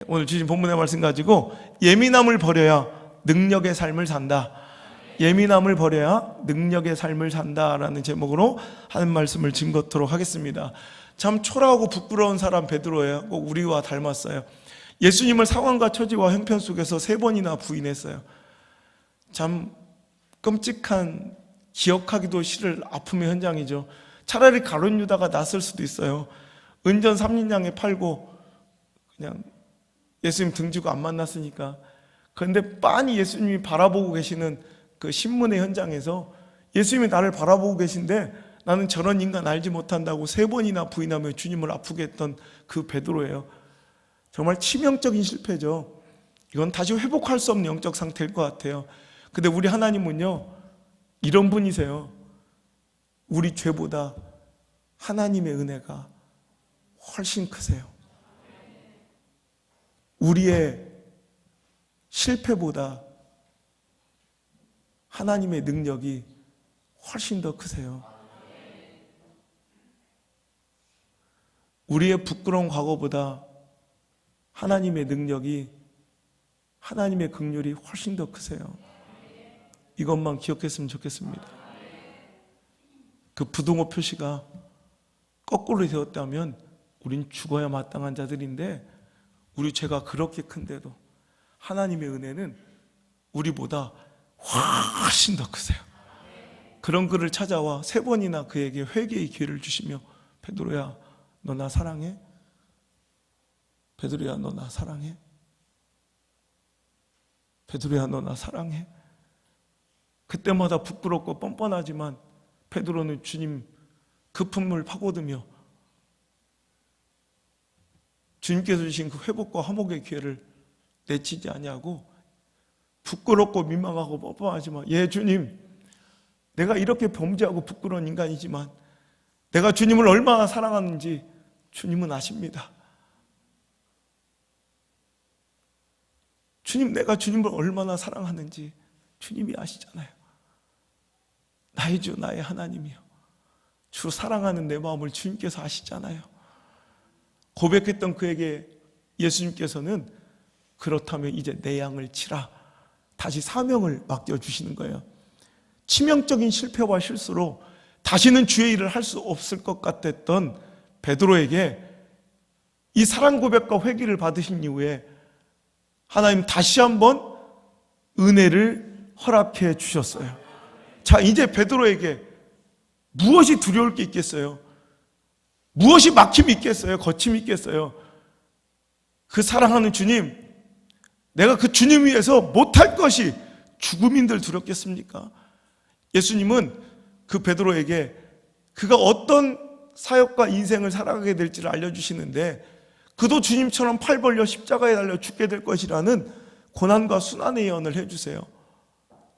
오늘 주신 본문의 말씀 가지고 예민함을 버려야 능력의 삶을 산다. 예민함을 버려야 능력의 삶을 산다라는 제목으로 하는 말씀을 증거토록 하겠습니다. 참 초라하고 부끄러운 사람 베드로예요. 꼭 우리와 닮았어요. 예수님을 상황과 처지와 형편 속에서 3번이나 부인했어요. 참 끔찍한, 기억하기도 싫을 아픔의 현장이죠. 차라리 가룟 유다가 낫을 수도 있어요. 은전 3린 팔고 그냥 예수님 등지고 안 만났으니까. 그런데 빤히 예수님이 바라보고 계시는 그 신문의 현장에서 예수님이 나를 바라보고 계신데 나는 저런 인간 알지 못한다고 3번이나 부인하며 주님을 아프게 했던 그 베드로예요. 정말 치명적인 실패죠. 이건 다시 회복할 수 없는 영적 상태일 것 같아요. 근데 우리 하나님은요, 이런 분이세요. 우리 죄보다 하나님의 은혜가 훨씬 크세요. 우리의 실패보다 하나님의 능력이 훨씬 더 크세요. 우리의 부끄러운 과거보다 하나님의 능력이, 하나님의 긍휼이 훨씬 더 크세요. 이것만 기억했으면 좋겠습니다. 그 부동호 표시가 거꾸로 되었다면 우린 죽어야 마땅한 자들인데, 우리 죄가 그렇게 큰데도 하나님의 은혜는 우리보다 훨씬 더 크세요. 그런 그를 찾아와 3번이나 그에게 회개의 기회를 주시며, 베드로야 너 나 사랑해? 베드로야 너 나 사랑해? 베드로야 너 나 사랑해? 그때마다 부끄럽고 뻔뻔하지만 베드로는 주님 그 품을 파고들며 주님께서 주신 그 회복과 화목의 기회를 내치지 아니하고, 부끄럽고 민망하고 뻔뻔하지만, 예 주님, 내가 이렇게 범죄하고 부끄러운 인간이지만 내가 주님을 얼마나 사랑하는지 주님은 아십니다. 주님, 내가 주님을 얼마나 사랑하는지 주님이 아시잖아요. 나의 주, 나의 하나님이요, 주 사랑하는 내 마음을 주님께서 아시잖아요. 고백했던 그에게 예수님께서는 그렇다면 이제 내 양을 치라, 다시 사명을 맡겨주시는 거예요. 치명적인 실패와 실수로 다시는 주의 일을 할 수 없을 것 같았던 베드로에게 이 사랑 고백과 회개를 받으신 이후에 하나님 다시 한번 은혜를 허락해 주셨어요. 자, 이제 베드로에게 무엇이 두려울 게 있겠어요? 무엇이 막힘이 있겠어요? 거침이 있겠어요? 그 사랑하는 주님, 내가 그 주님 위해서 못할 것이 죽음인들 두렵겠습니까? 예수님은 그 베드로에게 그가 어떤 사역과 인생을 살아가게 될지를 알려주시는데, 그도 주님처럼 팔 벌려 십자가에 달려 죽게 될 것이라는 고난과 순환의 예언을 해주세요.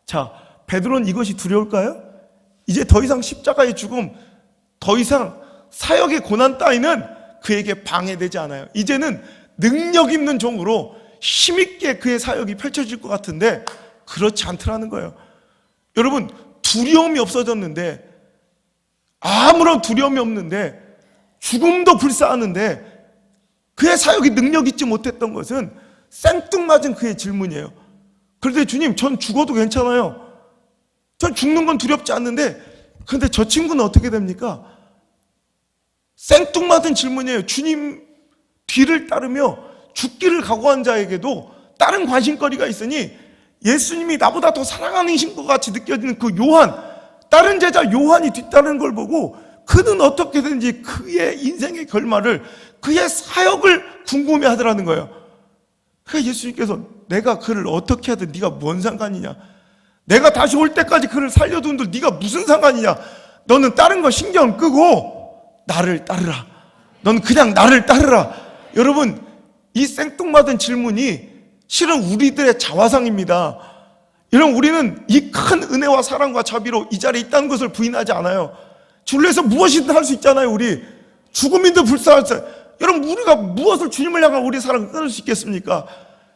자, 베드로는 이것이 두려울까요? 이제 더 이상 십자가의 죽음, 더 이상 사역의 고난 따위는 그에게 방해되지 않아요. 이제는 능력 있는 종으로 힘있게 그의 사역이 펼쳐질 것 같은데 그렇지 않더라는 거예요. 여러분, 두려움이 없어졌는데, 아무런 두려움이 없는데, 죽음도 불사하는데 그의 사역이 능력 있지 못했던 것은 생뚱맞은 그의 질문이에요. 그런데 주님, 전 죽어도 괜찮아요. 전 죽는 건 두렵지 않는데, 그런데 저 친구는 어떻게 됩니까? 생뚱맞은 질문이에요. 주님 뒤를 따르며 죽기를 각오한 자에게도 다른 관심거리가 있으니, 예수님이 나보다 더 사랑하는 것 같이 느껴지는 그 요한, 다른 제자 요한이 뒤따르는 걸 보고 그는 어떻게든지 그의 인생의 결말을, 그의 사역을 궁금해하더라는 거예요. 그러니까 예수님께서 내가 그를 어떻게 하든 네가 뭔 상관이냐, 내가 다시 올 때까지 그를 살려둔들 네가 무슨 상관이냐, 너는 다른 거 신경 끄고 나를 따르라, 넌 그냥 나를 따르라. 여러분, 이 생뚱맞은 질문이 실은 우리들의 자화상입니다. 여러분, 우리는 이 큰 은혜와 사랑과 자비로 이 자리에 있다는 것을 부인하지 않아요. 주를 위해서 무엇이든 할 수 있잖아요. 우리 죽음인도 불쌍할 때, 여러분, 우리가 무엇을 주님을 향한 우리의 사랑을 끊을 수 있겠습니까?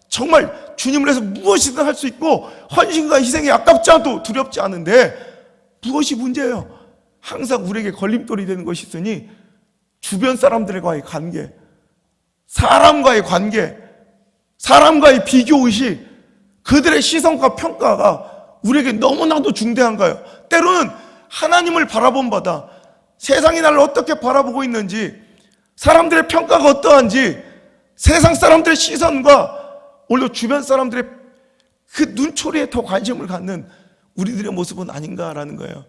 정말 주님을 위해서 무엇이든 할 수 있고 헌신과 희생이 아깝지 않고 두렵지 않은데, 무엇이 문제예요? 항상 우리에게 걸림돌이 되는 것이 있으니 주변 사람들과의 관계, 사람과의 관계, 사람과의 비교의식, 그들의 시선과 평가가 우리에게 너무나도 중대한가요? 때로는 하나님을 바라본 바다, 세상이 나를 어떻게 바라보고 있는지, 사람들의 평가가 어떠한지, 세상 사람들의 시선과 오히려 주변 사람들의 그 눈초리에 더 관심을 갖는 우리들의 모습은 아닌가라는 거예요.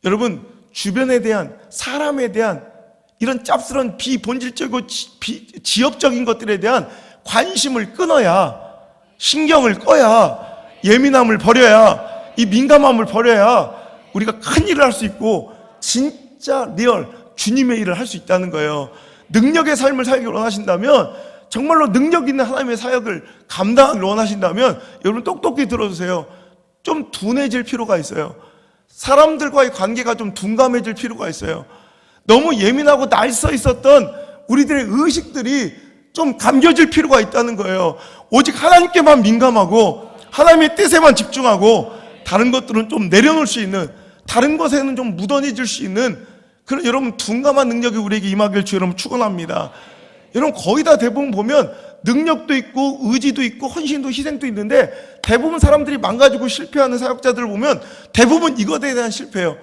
여러분, 주변에 대한, 사람에 대한 이런 짭스러운 비본질적이고 지엽적인 것들에 대한 관심을 끊어야, 신경을 꺼야, 예민함을 버려야, 이 민감함을 버려야 우리가 큰 일을 할 수 있고 진짜 리얼 주님의 일을 할 수 있다는 거예요. 능력의 삶을 살기 원하신다면, 정말로 능력 있는 하나님의 사역을 감당하기 원하신다면 여러분 똑똑히 들어주세요. 좀 둔해질 필요가 있어요. 사람들과의 관계가 좀 둔감해질 필요가 있어요. 너무 예민하고 날서 있었던 우리들의 의식들이 좀 감겨질 필요가 있다는 거예요. 오직 하나님께만 민감하고 하나님의 뜻에만 집중하고 다른 것들은 좀 내려놓을 수 있는, 다른 것에는 좀 무던해질 수 있는 그런 여러분 둔감한 능력이 우리에게 임하길 주 여러분 축원합니다. 여러분 거의 다 대부분 보면 능력도 있고 의지도 있고 헌신도 희생도 있는데 대부분 사람들이 망가지고 실패하는 사역자들을 보면 대부분 이것에 대한 실패예요.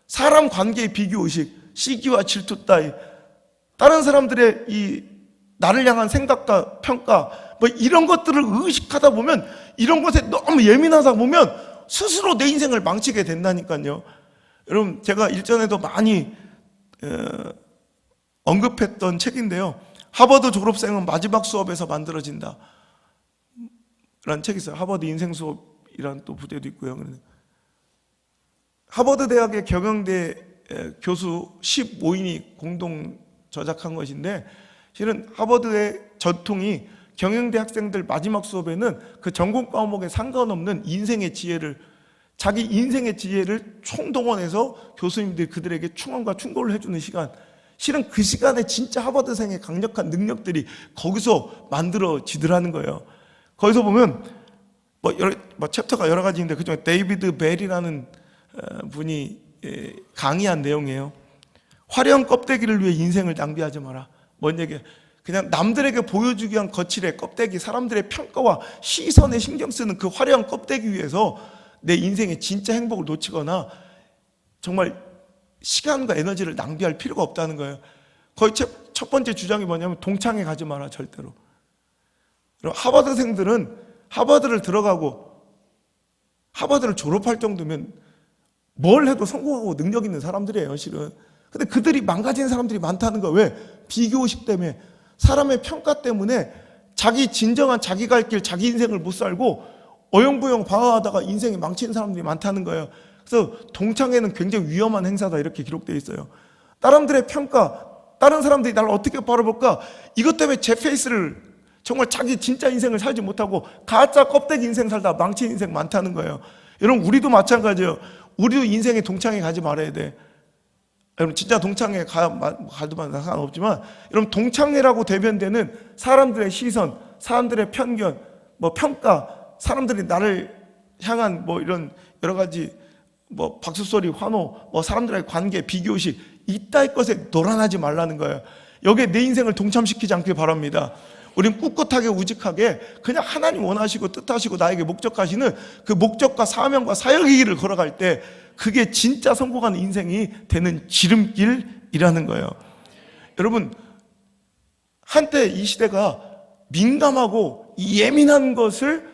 사람 관계의 비교의식, 시기와 질투 따위, 다른 사람들의 이 나를 향한 생각과 평가 뭐 이런 것들을 의식하다 보면, 이런 것에 너무 예민하다 보면 스스로 내 인생을 망치게 된다니까요. 여러분 제가 일전에도 많이 언급했던 책인데요, 하버드 졸업생은 마지막 수업에서 만들어진다 라는 책이 있어요. 하버드 인생 수업이라는 또 부제도 있고요. 하버드 대학의 경영대 교수 15인이 공동 저작한 것인데, 실은 하버드의 전통이 경영대 학생들 마지막 수업에는 그 전공 과목에 상관없는 인생의 지혜를, 자기 인생의 지혜를 총동원해서 교수님들이 그들에게 충원과 충고를 해주는 시간, 실은 그 시간에 진짜 하버드생의 강력한 능력들이 거기서 만들어지더라는 거예요. 거기서 보면 챕터가 여러 가지인데 그중에 데이비드 벨이라는 분이 강의한 내용이에요. 화려한 껍데기를 위해 인생을 낭비하지 마라. 뭔 얘기야? 그냥 남들에게 보여주기 위한 거칠의 껍데기, 사람들의 평가와 시선에 신경 쓰는 그 화려한 껍데기 위해서 내 인생의 진짜 행복을 놓치거나 정말 시간과 에너지를 낭비할 필요가 없다는 거예요. 거의 첫 번째 주장이 뭐냐면 동창회 가지 마라, 절대로. 하버드생들은 하버드를 들어가고 하버드를 졸업할 정도면 뭘 해도 성공하고 능력 있는 사람들이에요, 실은. 근데 그들이 망가진 사람들이 많다는 거예요. 왜? 비교의식 때문에, 사람의 평가 때문에 자기 진정한 자기 갈 길, 자기 인생을 못 살고 어영부영 방황하다가 인생이 망치는 사람들이 많다는 거예요. 그래서 동창회는 굉장히 위험한 행사다 이렇게 기록되어 있어요. 사람들의 평가, 다른 사람들이 나를 어떻게 바라볼까, 이것 때문에 제 페이스를, 정말 자기 진짜 인생을 살지 못하고 가짜 껍데기 인생 살다 망친 인생 많다는 거예요. 여러분 우리도 마찬가지예요. 우리도 인생에 동창회 가지 말아야 돼. 여러분 진짜 동창회 가도 상관없지만, 여러분 동창회라고 대변되는 사람들의 시선, 사람들의 편견, 평가, 사람들이 나를 향한 이런 여러 가지 박수소리, 환호, 사람들과의 관계, 비교의식, 이따위 것에 노란하지 말라는 거예요. 여기에 내 인생을 동참시키지 않길 바랍니다. 우린 꿋꿋하게 우직하게 그냥 하나님 원하시고 뜻하시고 나에게 목적하시는 그 목적과 사명과 사역의 길을 걸어갈 때 그게 진짜 성공하는 인생이 되는 지름길이라는 거예요. 여러분 한때 이 시대가 민감하고 예민한 것을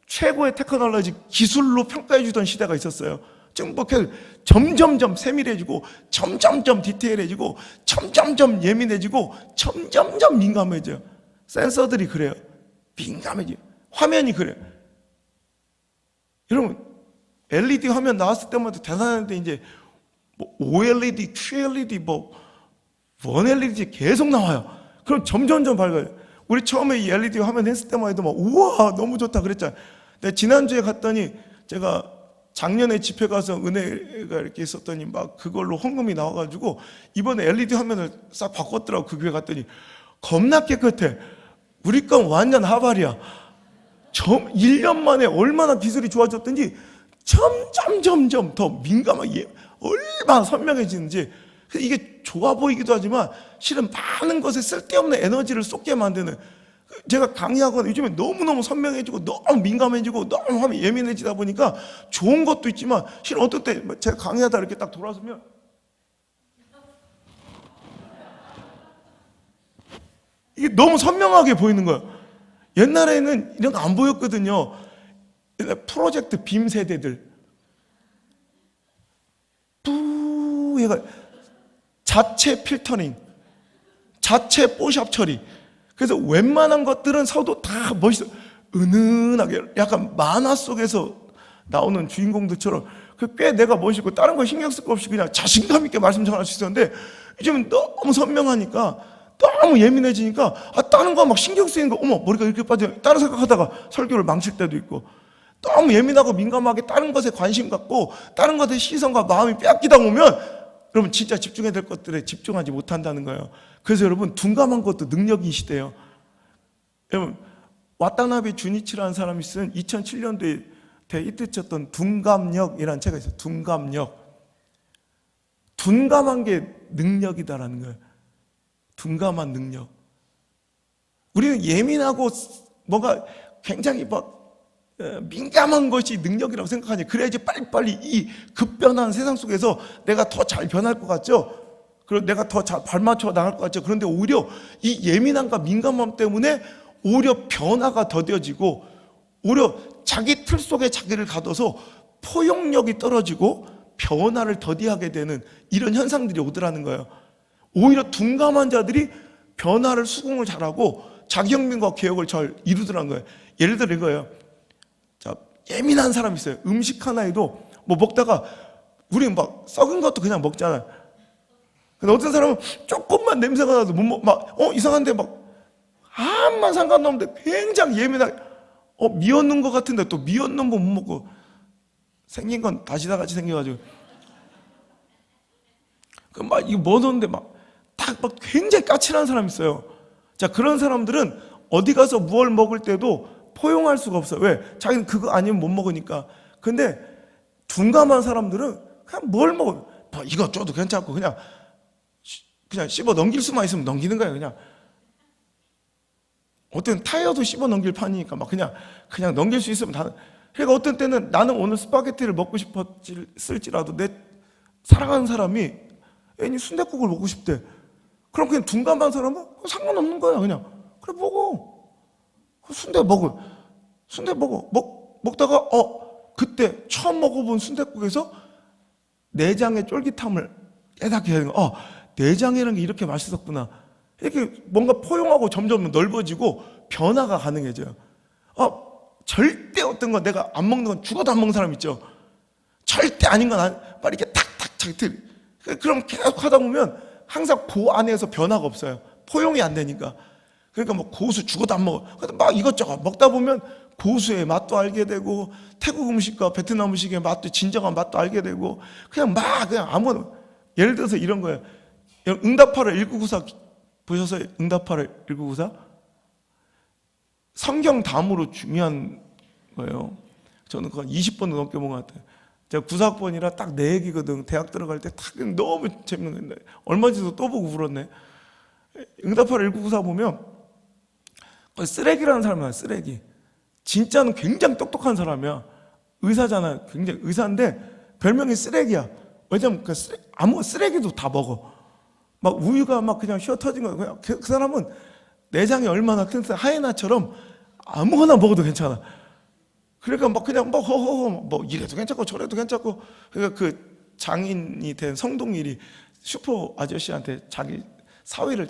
최고의 테크놀로지 기술로 평가해 주던 시대가 있었어요. 지금 점점점 세밀해지고 점점점 디테일해지고 점점점 예민해지고 점점점 민감해져요. 센서들이 그래요. 민감해져요. 화면이 그래요. 여러분 LED 화면 나왔을 때마다 대단한데 이제 OLED, QLED, 1LED 계속 나와요. 그럼 점점점 밝아요. 우리 처음에 이 LED 화면 했을 때만 해도 우와 너무 좋다 그랬잖아요. 근데 지난주에 갔더니 제가 작년에 집회 가서 은혜가 이렇게 있었더니 그걸로 헌금이 나와가지고 이번에 LED 화면을 싹 바꿨더라고. 그 교회 갔더니 겁나 깨끗해. 우리 건 완전 하발이야. 1년 만에 얼마나 기술이 좋아졌든지 점점 더 민감하게 얼마나 선명해지는지. 이게 좋아 보이기도 하지만 실은 많은 것에 쓸데없는 에너지를 쏟게 만드는, 제가 강의하거나 요즘에 너무너무 선명해지고 너무 민감해지고 너무 하면 예민해지다 보니까 좋은 것도 있지만 실은 어떤 때 제가 강의하다 이렇게 딱 돌아서면 이게 너무 선명하게 보이는 거예요. 옛날에는 이런 거 안 보였거든요. 프로젝트 빔 세대들 뿌 자체 필터링, 자체 뽀샵 처리. 그래서 웬만한 것들은 서도 다 멋있어, 은은하게 약간 만화 속에서 나오는 주인공들처럼 꽤 내가 멋있고 다른 거 신경 쓸 거 없이 그냥 자신감 있게 말씀 전할 수 있었는데 요즘은 너무 선명하니까 너무 예민해지니까 다른 거 막 신경 쓰이는 거, 어머 머리가 이렇게 빠져, 다른 생각하다가 설교를 망칠 때도 있고, 너무 예민하고 민감하게 다른 것에 관심 갖고 다른 것에 시선과 마음이 빼앗기다 보면 여러분 진짜 집중해야 될 것들에 집중하지 못한다는 거예요. 그래서 여러분 둔감한 것도 능력이시대요. 여러분 와타나베 주니치라는 사람이 쓴 2007년도에 히트쳤던 둔감력이라는 책이 있어요. 둔감력. 둔감한 게 능력이다라는 거예요. 둔감한 능력. 우리는 예민하고 뭔가 굉장히 민감한 것이 능력이라고 생각하니, 그래야지 빨리빨리 이 급변한 세상 속에서 내가 더 잘 변할 것 같죠? 그리고 내가 더 잘 발맞춰 나갈 것 같죠? 그런데 오히려 이 예민함과 민감함 때문에 오히려 변화가 더뎌지고 오히려 자기 틀 속에 자기를 가둬서 포용력이 떨어지고 변화를 더디하게 되는 이런 현상들이 오더라는 거예요. 오히려 둔감한 자들이 변화를 수긍을 잘하고 자기혁명과 개혁을 잘 이루더라는 거예요. 예를 들어 이거예요. 자, 예민한 사람이 있어요. 음식 하나에도 먹다가 우리는 썩은 것도 그냥 먹잖아요. 근데 어떤 사람은 조금만 냄새가 나도 이상한데 아무만 상관없는데 굉장히 예민하게 미웠는 것 같은데 또 미웠는 거 못 먹고 생긴 건 다시 다 같이 생겨가지고 이거 먹었는데 굉장히 까칠한 사람이 있어요. 자, 그런 사람들은 어디 가서 무얼 먹을 때도 포용할 수가 없어요. 왜? 자기는 그거 아니면 못 먹으니까. 근데 둔감한 사람들은 그냥 뭘 먹어요. 이거 줘도 괜찮고 그냥 씹어 넘길 수만 있으면 넘기는 거예요. 그냥 어떤 타이어도 씹어 넘길 판이니까 그냥 넘길 수 있으면 다. 그러니까 어떤 때는 나는 오늘 스파게티를 먹고 싶었을지라도 내 사랑하는 사람이 애니 순댓국을 먹고 싶대. 그럼 그냥 둔감한 사람은 상관없는 거야. 그냥 그래 먹어. 순대 먹어. 먹다가 그때 처음 먹어본 순댓국에서 내장의 쫄깃함을 깨닫게 되는 거야. 내장이라는 게 이렇게 맛있었구나. 이렇게 뭔가 포용하고 점점 넓어지고 변화가 가능해져요. 절대 어떤 건 내가 안 먹는 건 죽어도 안 먹는 사람 있죠. 절대 아닌 건 빨리 이렇게 탁탁 그럼 계속 하다 보면 항상 그 안에서 변화가 없어요. 포용이 안 되니까. 그러니까 고수 죽어도 안 먹어. 이것저것 먹다 보면 고수의 맛도 알게 되고 태국 음식과 베트남 음식의 맛도, 진정한 맛도 알게 되고 그냥 아무거나. 예를 들어서 이런 거예요. 응답하라 1994 보셨어요? 응답하라 1994? 성경 담으로 중요한 거예요. 저는 그거 20번도 넘게 본 것 같아요. 제가 94학번이라 딱 내 얘기거든. 대학 들어갈 때 딱 너무 재밌는 건데 얼마 전에도 또 보고 울었네. 응답하라 1994 보면 쓰레기라는 사람이야. 쓰레기. 진짜는 굉장히 똑똑한 사람이야. 의사잖아. 굉장히 의사인데 별명이 쓰레기야. 왜냐면 아무 쓰레기도 다 먹어. 우유가 그냥 쉬어 터진 거야. 그냥 그 사람은 내장이 얼마나 큰 하이에나처럼 아무거나 먹어도 괜찮아. 그러니까 그냥 허허허 이래도 괜찮고 저래도 괜찮고. 그러니까 그 장인이 된 성동일이 슈퍼 아저씨한테 자기 사위를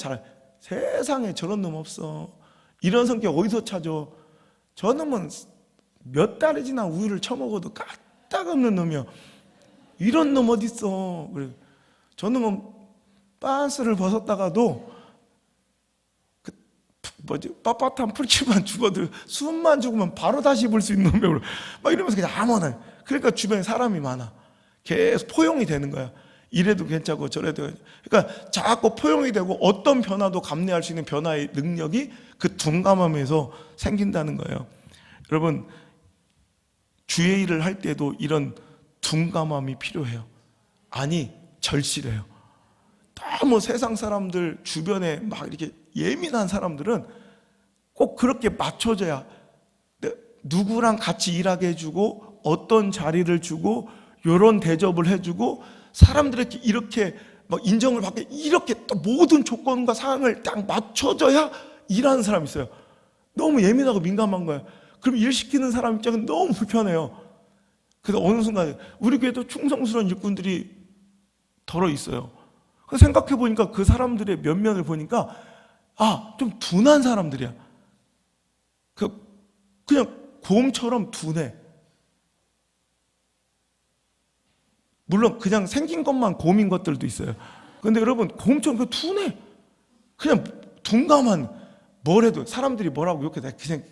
세상에 저런 놈 없어. 이런 성격 어디서 찾아? 저 놈은 몇 달이 지나 우유를 처먹어도 까딱없는 놈이야. 이런 놈 어딨어? 그래. 저 놈은 빤스를 벗었다가도 빳빳한 풀칠만 죽어도 숨만 죽으면 바로 다시 입을 수 있는 놈이야. 이러면서 그냥 아무나. 그러니까 주변에 사람이 많아. 계속 포용이 되는 거야. 이래도 괜찮고 저래도. 그러니까 자꾸 포용이 되고 어떤 변화도 감내할 수 있는 변화의 능력이 그 둔감함에서 생긴다는 거예요. 여러분, 주의 일을 할 때도 이런 둔감함이 필요해요. 아니, 절실해요. 너무 세상 사람들 주변에 이렇게 예민한 사람들은 꼭 그렇게 맞춰줘야, 누구랑 같이 일하게 해주고 어떤 자리를 주고 요런 대접을 해주고 사람들에게 이렇게 막 인정을 받게, 이렇게 또 모든 조건과 상황을 딱 맞춰줘야 일하는 사람이 있어요. 너무 예민하고 민감한 거예요. 그럼 일 시키는 사람 입장은 너무 불편해요. 그래서 어느 순간 우리 교회도 충성스러운 일꾼들이 덜어 있어요. 생각해 보니까 그 사람들의 면면을 보니까 좀 둔한 사람들이야. 그냥 곰처럼 둔해. 물론 그냥 생긴 것만 곰인 것들도 있어요. 근데 여러분, 곰처럼 둔해. 그냥 둔감한, 뭘 해도 사람들이 뭐라고 욕해, 그냥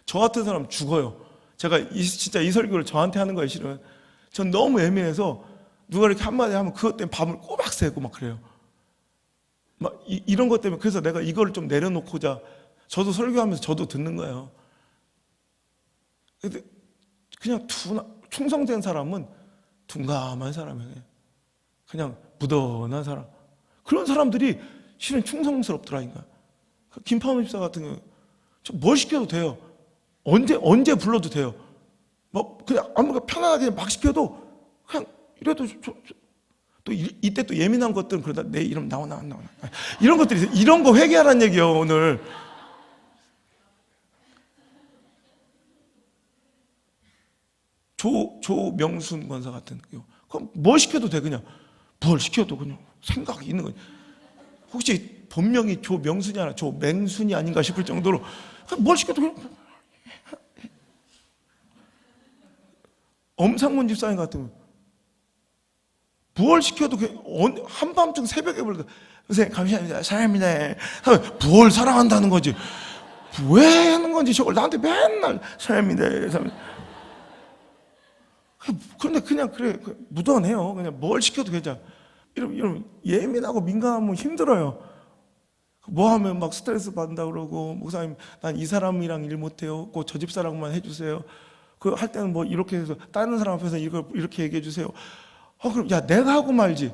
저 같은 사람 죽어요. 제가 진짜 이 설교를 저한테 하는 거예요, 실은. 전 너무 예민해서 누가 이렇게 한마디 하면 그것 때문에 밤을 꼬박 새고 막 그래요. 막 이런 것 때문에. 그래서 내가 이걸 좀 내려놓고자, 저도 설교하면서 저도 듣는 거예요. 근데 그냥 충성된 사람은 둔감한 사람이에요. 그냥 무던한 사람. 그런 사람들이 실은 충성스럽더라니까. 김파원 집사 같은 경우, 뭘 시켜도 돼요. 언제 불러도 돼요. 뭐 그냥 아무나 편안하게 막 시켜도 그냥 이래도 또 이때 또 예민한 것들은 그러다 내 이름 나와 이런 것들이 있어요. 이런 거 회개하라는 얘기예요, 오늘. 조명순 권사 같은 경우, 그럼 뭘 시켜도 돼. 그냥 뭘 시켜도 그냥 생각이 있는 거예요. 혹시 본명이 조명순이 아니라 조맹순이 아닌가 싶을 정도로 뭘 시켜도 그냥. 엄상문 집사님 같은 경우 뭘 시켜도 한밤중 새벽에 불러, 선생님 감사합니다, 사랑합니다 뭘 사랑한다는 거지, 왜 하는 건지 저걸 나한테 맨날 사랑합니다. 그런데 그냥 그래, 무던해요. 그냥 뭘 시켜도 괜찮아. 이러면 예민하고 민감하면 힘들어요. 뭐 하면 막 스트레스 받는다 그러고, 목사님 난 이 사람이랑 일 못해요, 꼭 저 집사랑만 해주세요. 그 할 때는 뭐 이렇게 해서 다른 사람 앞에서 이걸 이렇게 얘기해 주세요. 그럼 야, 내가 하고 말지.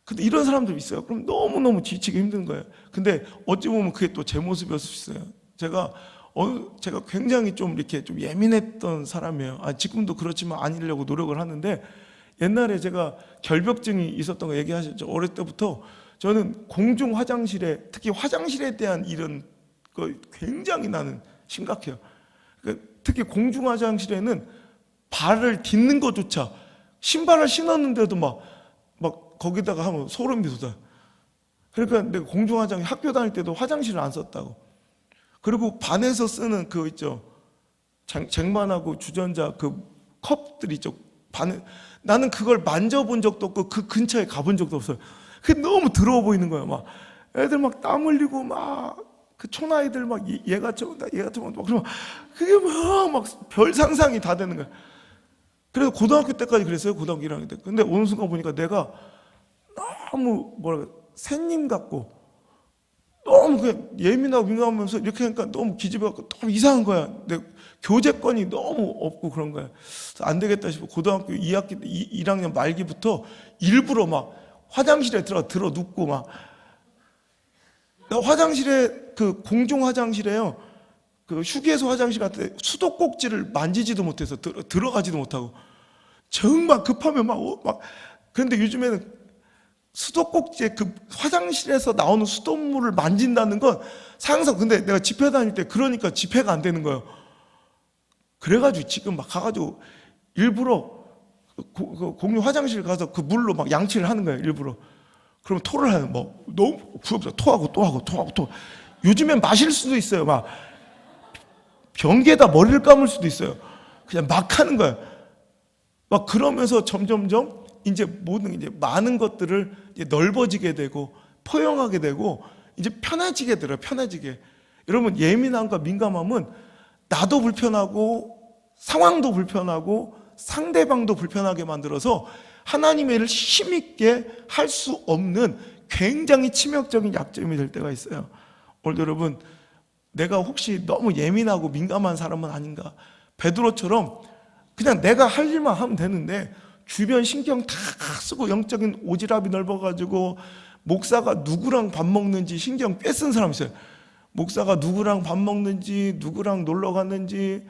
근데 이런 사람들 있어요. 그럼 너무너무 지치기 힘든 거예요. 근데 어찌 보면 그게 또 제 모습이었을 수 있어요. 제가 굉장히 좀 이렇게 좀 예민했던 사람이에요. 지금도 그렇지만 아니려고 노력을 하는데, 옛날에 제가 결벽증이 있었던 거 얘기하셨죠. 어릴 때부터 저는 공중 화장실에, 특히 화장실에 대한 이런 거 굉장히 나는 심각해요. 특히 공중 화장실에는 발을 딛는 것조차, 신발을 신었는데도 막 거기다가 하면 소름이 돋아요. 그러니까 내가 공중 화장실, 학교 다닐 때도 화장실을 안 썼다고. 그리고 반에서 쓰는 그 있죠, 쟁반하고 주전자 그 컵들 있죠, 반에, 나는 그걸 만져본 적도 없고 그 근처에 가본 적도 없어요. 그게 너무 더러워 보이는 거예요. 막 애들 막 땀 흘리고 막 그 촌아이들 막 얘가 저런다 얘가 저런다 막 그러면 그게 막 별 상상이 다 되는 거예요. 그래서 고등학교 때까지 그랬어요. 고등학교 1학년 때. 근데 어느 순간 보니까 내가 너무 새님 같고 너무 그냥 예민하고 민감하면서 이렇게 하니까 너무 기집애갖고 너무 이상한 거야. 내 교재권이 너무 없고 그런 거야. 안 되겠다 싶어 고등학교 2학기 1학년 말기부터 일부러 막 화장실에 들어 눕고 막, 나 화장실에 그 공중 화장실에요, 그 휴게소 화장실 같은 데 수도꼭지를 만지지도 못해서 들어가지도 못하고, 정말 급하면 막 그런데 요즘에는 수도꼭지에 그 화장실에서 나오는 수돗물을 만진다는 건 상상. 근데 내가 집회 다닐 때 그러니까 집회가 안 되는 거예요. 그래가지고 지금 막 가가지고 일부러 공유 화장실 가서 그 물로 막 양치를 하는 거예요, 일부러. 그러면 토를 하는, 너무 부럽다. 토하고 또 하고 토하고 또. 요즘엔 마실 수도 있어요. 막 변기에다 머리를 감을 수도 있어요. 그냥 막 하는 거예요. 막 그러면서 점점점 이제 많은 것들을 이제 넓어지게 되고 포용하게 되고 이제 편해지게 들어요. 편해지게. 여러분, 예민함과 민감함은 나도 불편하고 상황도 불편하고 상대방도 불편하게 만들어서 하나님의 일을 힘있게 할 수 없는 굉장히 치명적인 약점이 될 때가 있어요. 오늘 여러분, 내가 혹시 너무 예민하고 민감한 사람은 아닌가? 베드로처럼 그냥 내가 할 일만 하면 되는데 주변 신경 다 쓰고 영적인 오지랖이 넓어가지고 목사가 누구랑 밥 먹는지 신경 꽤 쓴 사람 있어요. 목사가 누구랑 밥 먹는지, 누구랑 놀러 갔는지,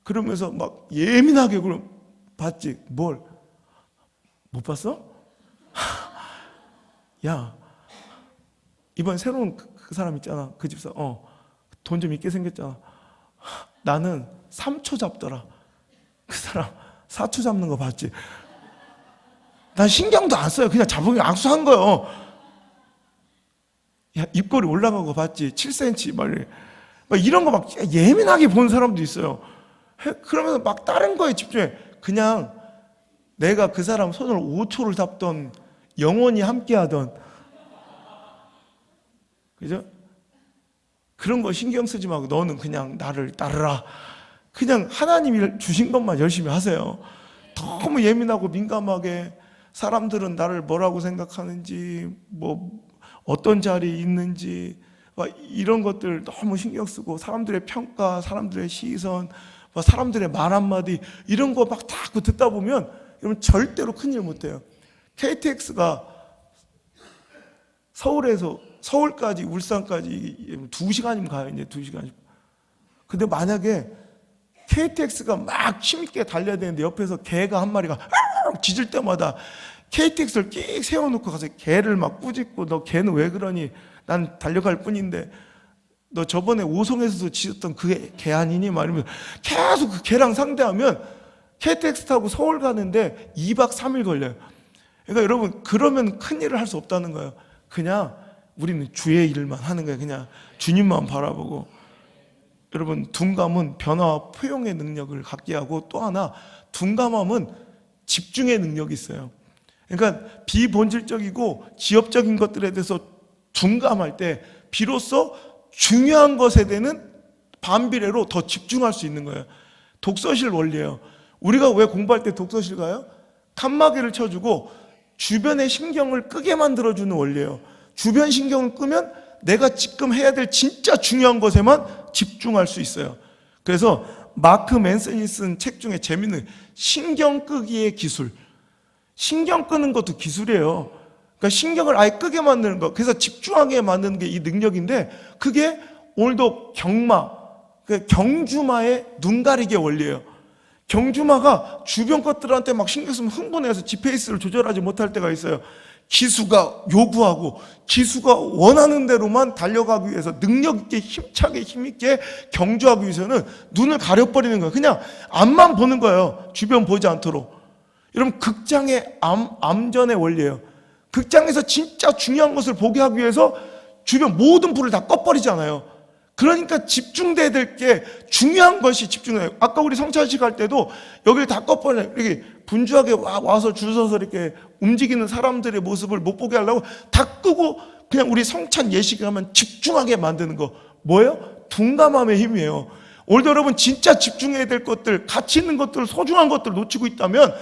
그러면서 막 예민하게 그럼 봤지. 뭘? 못 봤어? 야, 이번 새로운 그 사람 있잖아. 그 집사. 돈 좀 있게 생겼잖아. 나는 3초 잡더라. 그 사람 4초 잡는 거 봤지? 난 신경도 안 써요. 그냥 잡으면 악수한 거예요. 야, 입꼬리 올라간 거 봤지? 7cm 막 이런 거 막 예민하게 본 사람도 있어요. 그러면서 막 다른 거에 집중해. 그냥 내가 그 사람 손을 5초를 잡던, 영원히 함께 하던, 그죠? 그런 거 신경 쓰지 말고 너는 그냥 나를 따르라. 그냥 하나님이 주신 것만 열심히 하세요. 너무 예민하고 민감하게 사람들은 나를 뭐라고 생각하는지, 뭐 어떤 자리에 있는지, 막 이런 것들 너무 신경 쓰고, 사람들의 평가, 사람들의 시선, 사람들의 말 한마디, 이런 거 막 자꾸 듣다 보면 여러분 절대로 큰일 못해요. KTX가 서울까지, 울산까지 2시간이면 가요. 이제 2시간. 근데 만약에 KTX가 막 힘있게 달려야 되는데 옆에서 개가 한 마리가 짖을 때마다 KTX를 끽 세워놓고 가서 개를 막 꾸짖고, 너 개는 왜 그러니? 난 달려갈 뿐인데 너 저번에 오송에서도 짖었던 그 개 아니니? 말이면 계속 그 개랑 상대하면 KTX 타고 서울 가는데 2박 3일 걸려요. 그러니까 여러분, 그러면 큰일을 할 수 없다는 거예요. 그냥 우리는 주의 일만 하는 거예요. 그냥 주님만 바라보고. 여러분, 둔감은 변화와 포용의 능력을 갖게 하고, 또 하나 둔감함은 집중의 능력이 있어요. 그러니까 비본질적이고 지엽적인 것들에 대해서 둔감할 때 비로소 중요한 것에 대한 반비례로 더 집중할 수 있는 거예요. 독서실 원리예요. 우리가 왜 공부할 때 독서실 가요? 칸막이를 쳐주고 주변의 신경을 끄게 만들어주는 원리예요. 주변 신경을 끄면 내가 지금 해야 될 진짜 중요한 것에만 집중할 수 있어요. 그래서 마크 맨슨이 쓴 책 중에 재밌는 신경 끄기의 기술. 신경 끄는 것도 기술이에요. 그러니까 신경을 아예 끄게 만드는 거. 그래서 집중하게 만드는 게 이 능력인데, 그게 오늘도 경주마의 눈 가리개 원리예요. 경주마가 주변 것들한테 막 신경 쓰면 흥분해서 지페이스를 조절하지 못할 때가 있어요. 기수가 요구하고 기수가 원하는 대로만 달려가기 위해서, 능력 있게 힘차게 힘있게 경주하기 위해서는 눈을 가려버리는 거예요. 그냥 앞만 보는 거예요. 주변 보지 않도록. 여러분, 극장의 암전의 원리예요. 극장에서 진짜 중요한 것을 보게 하기 위해서 주변 모든 불을 다 꺼버리잖아요. 그러니까 집중돼야 될 게, 중요한 것이 집중해요. 아까 우리 성찬식 할 때도 여기를 다 꺼버려요. 이렇게 분주하게 와서 줄 서서 이렇게 움직이는 사람들의 모습을 못 보게 하려고 다 끄고 그냥 우리 성찬 예식을 하면 집중하게 만드는 거. 뭐예요? 둔감함의 힘이에요. 오늘도 여러분 진짜 집중해야 될 것들, 가치 있는 것들, 소중한 것들 놓치고 있다면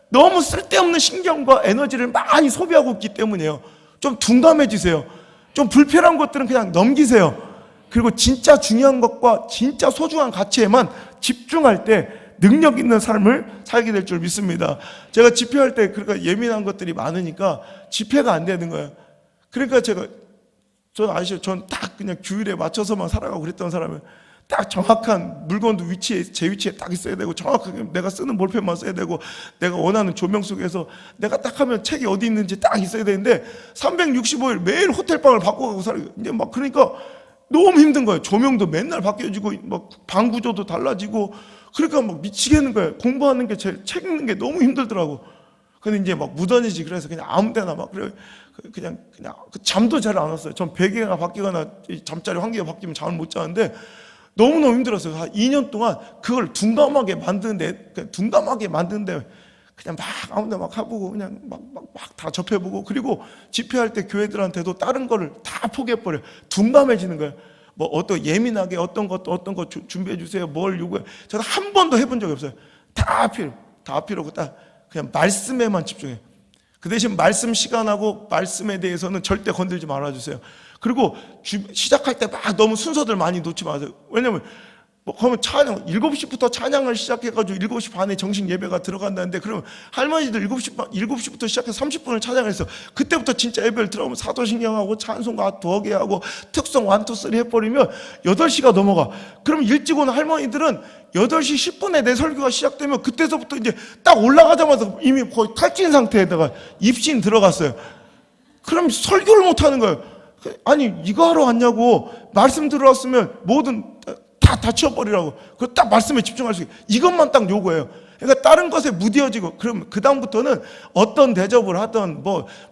너무 쓸데없는 신경과 에너지를 많이 소비하고 있기 때문이에요. 좀 둔감해지세요. 좀 불필요한 것들은 그냥 넘기세요. 그리고 진짜 중요한 것과 진짜 소중한 가치에만 집중할 때 능력 있는 삶을 살게 될 줄 믿습니다. 제가 집회할 때 그러니까 예민한 것들이 많으니까 집회가 안 되는 거예요. 그러니까 전 아시죠? 전 딱 그냥 규율에 맞춰서만 살아가고 그랬던 사람은 딱 정확한 물건도 제 위치에 딱 있어야 되고, 정확하게 내가 쓰는 볼펜만 써야 되고, 내가 원하는 조명 속에서 내가 딱 하면 책이 어디 있는지 딱 있어야 되는데 365일 매일 호텔방을 바꿔가고 살아요. 이제 막 그러니까 너무 힘든 거예요. 조명도 맨날 바뀌어지고 막 방 구조도 달라지고, 그러니까 막 미치겠는 거예요. 공부하는 게, 책 읽는 게 너무 힘들더라고. 근데 이제 막 무던히지. 그래서 그냥 아무 데나 막 그냥 잠도 잘 안 왔어요. 전 베개가 바뀌거나 잠자리 환경이 바뀌면 잠을 못 자는데 너무너무 힘들었어요. 한 2년 동안 그걸 둔감하게 만드는데 그냥 막 아무 데나 막 해보고 그냥 막 다 접해보고, 그리고 집회할 때 교회들한테도 다른 거를 다 포기해버려요. 둔감해지는 거예요. 뭐 어떤 예민하게 어떤 거 준비해 주세요. 뭘 요구해. 저는 한 번도 해본 적이 없어요. 다 필요하고 딱 그냥 말씀에만 집중해요. 그 대신 말씀 시간하고 말씀에 대해서는 절대 건들지 말아주세요. 그리고 시작할 때 막 너무 순서들 많이 놓지 마세요. 왜냐면 뭐 그러면 찬양 7시부터 찬양을 시작해가지고 7시 반에 정식 예배가 들어간다는데, 그러면 할머니들 7시부터 시작해서 30분을 찬양했어. 그때부터 진짜 예배를 들어오면 사도신경하고 찬송가 2개 하고 특성 1, 2, 3 해버리면 8시가 넘어가. 그럼 일찍 오는 할머니들은 8시 10분에 내 설교가 시작되면 그때서부터 이제 딱 올라가자마자 이미 거의 탈진 상태에다가 입신 들어갔어요. 그럼 설교를 못 하는 거예요. 아니, 이거 하러 왔냐고. 말씀 들어왔으면 뭐든 다 치워버리라고. 그 딱 말씀에 집중할 수 있게. 이것만 딱 요구해요. 그러니까 다른 것에 무뎌지고, 그럼 그다음부터는 어떤 대접을 하든,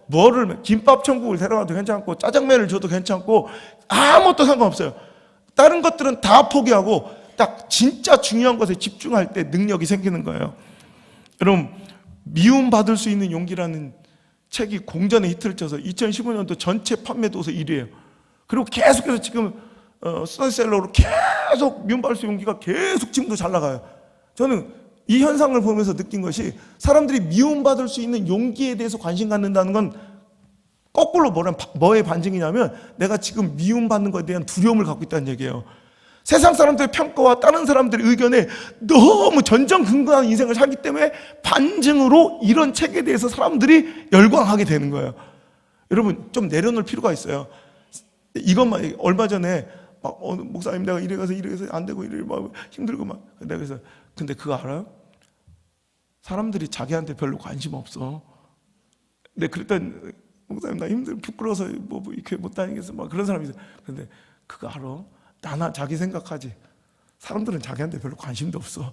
뭐를, 김밥 천국을 데려가도 괜찮고, 짜장면을 줘도 괜찮고, 아무것도 상관없어요. 다른 것들은 다 포기하고, 딱 진짜 중요한 것에 집중할 때 능력이 생기는 거예요. 여러분, 미움받을 수 있는 용기라는 책이 공전에 히트를 쳐서 2015년도 전체 판매 도서 1위예요. 그리고 계속해서 지금 스타셀러로 계속 미움받을 수 있는 용기가 계속 지금도 잘 나가요. 저는 이 현상을 보면서 느낀 것이, 사람들이 미움받을 수 있는 용기에 대해서 관심 갖는다는 건 거꾸로 뭐의 반증이냐면, 내가 지금 미움받는 것에 대한 두려움을 갖고 있다는 얘기예요. 세상 사람들의 평가와 다른 사람들의 의견에 너무 전전긍긍한 인생을 살기 때문에 반증으로 이런 책에 대해서 사람들이 열광하게 되는 거예요. 여러분, 좀 내려놓을 필요가 있어요. 이것만, 얼마 전에 목사님 내가 이래가서 안 되고 이래 막 힘들고 막, 내가 그래서, 근데 그거 알아요? 사람들이 자기한테 별로 관심 없어. 근데 그랬더니, 목사님 나 힘들어 부끄러워서 이렇게 못 다니겠어 막 그런 사람이 있어요. 근데 그거 알아? 나나 자기 생각하지. 사람들은 자기한테 별로 관심도 없어.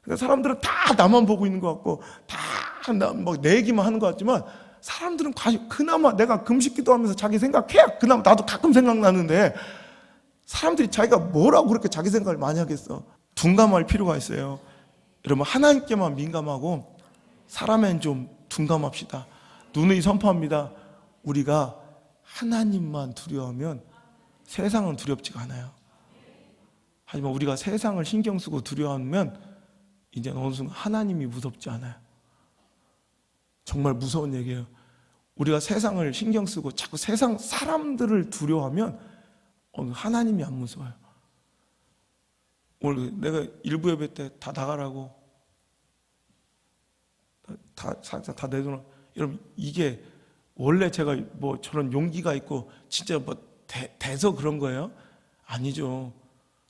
근데 사람들은 다 나만 보고 있는 것 같고, 다 내 얘기만 하는 것 같지만, 사람들은 그나마 내가 금식 기도하면서 자기 생각해야 그나마 나도 가끔 생각나는데, 사람들이 자기가 뭐라고 그렇게 자기 생각을 많이 하겠어. 둔감할 필요가 있어요. 여러분, 하나님께만 민감하고 사람엔 좀 둔감합시다. 누누이 선포합니다. 우리가 하나님만 두려워하면 세상은 두렵지가 않아요. 하지만 우리가 세상을 신경 쓰고 두려워하면 이제 어느 순간 하나님이 무섭지 않아요. 정말 무서운 얘기예요. 우리가 세상을 신경 쓰고 자꾸 세상 사람들을 두려워하면 하나님이 안 무서워요. 오늘 내가 일부 예배 때 다 나가라고 다 내놓으라. 여러분, 이게 원래 제가 저런 용기가 있고 진짜 돼서 그런 거예요? 아니죠.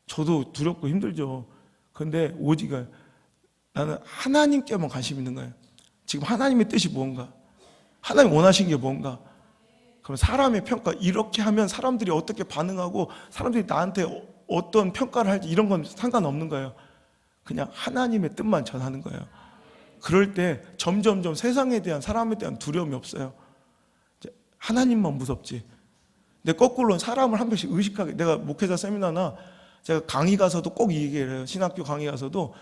저도 두렵고 힘들죠. 그런데 오직 나는 하나님께만 관심 있는 거예요. 지금 하나님의 뜻이 뭔가, 하나님 원하시는 게 뭔가. 그럼 사람의 평가, 이렇게 하면 사람들이 어떻게 반응하고 사람들이 나한테 어떤 평가를 할지 이런 건 상관없는 거예요. 그냥 하나님의 뜻만 전하는 거예요. 그럴 때 점점점 세상에 대한, 사람에 대한 두려움이 없어요. 하나님만 무섭지. 근데 거꾸로 사람을 한 번씩 의식하게, 내가 목회자 세미나나 제가 강의 가서도 꼭 이 얘기를 해요. 신학교 강의 가서도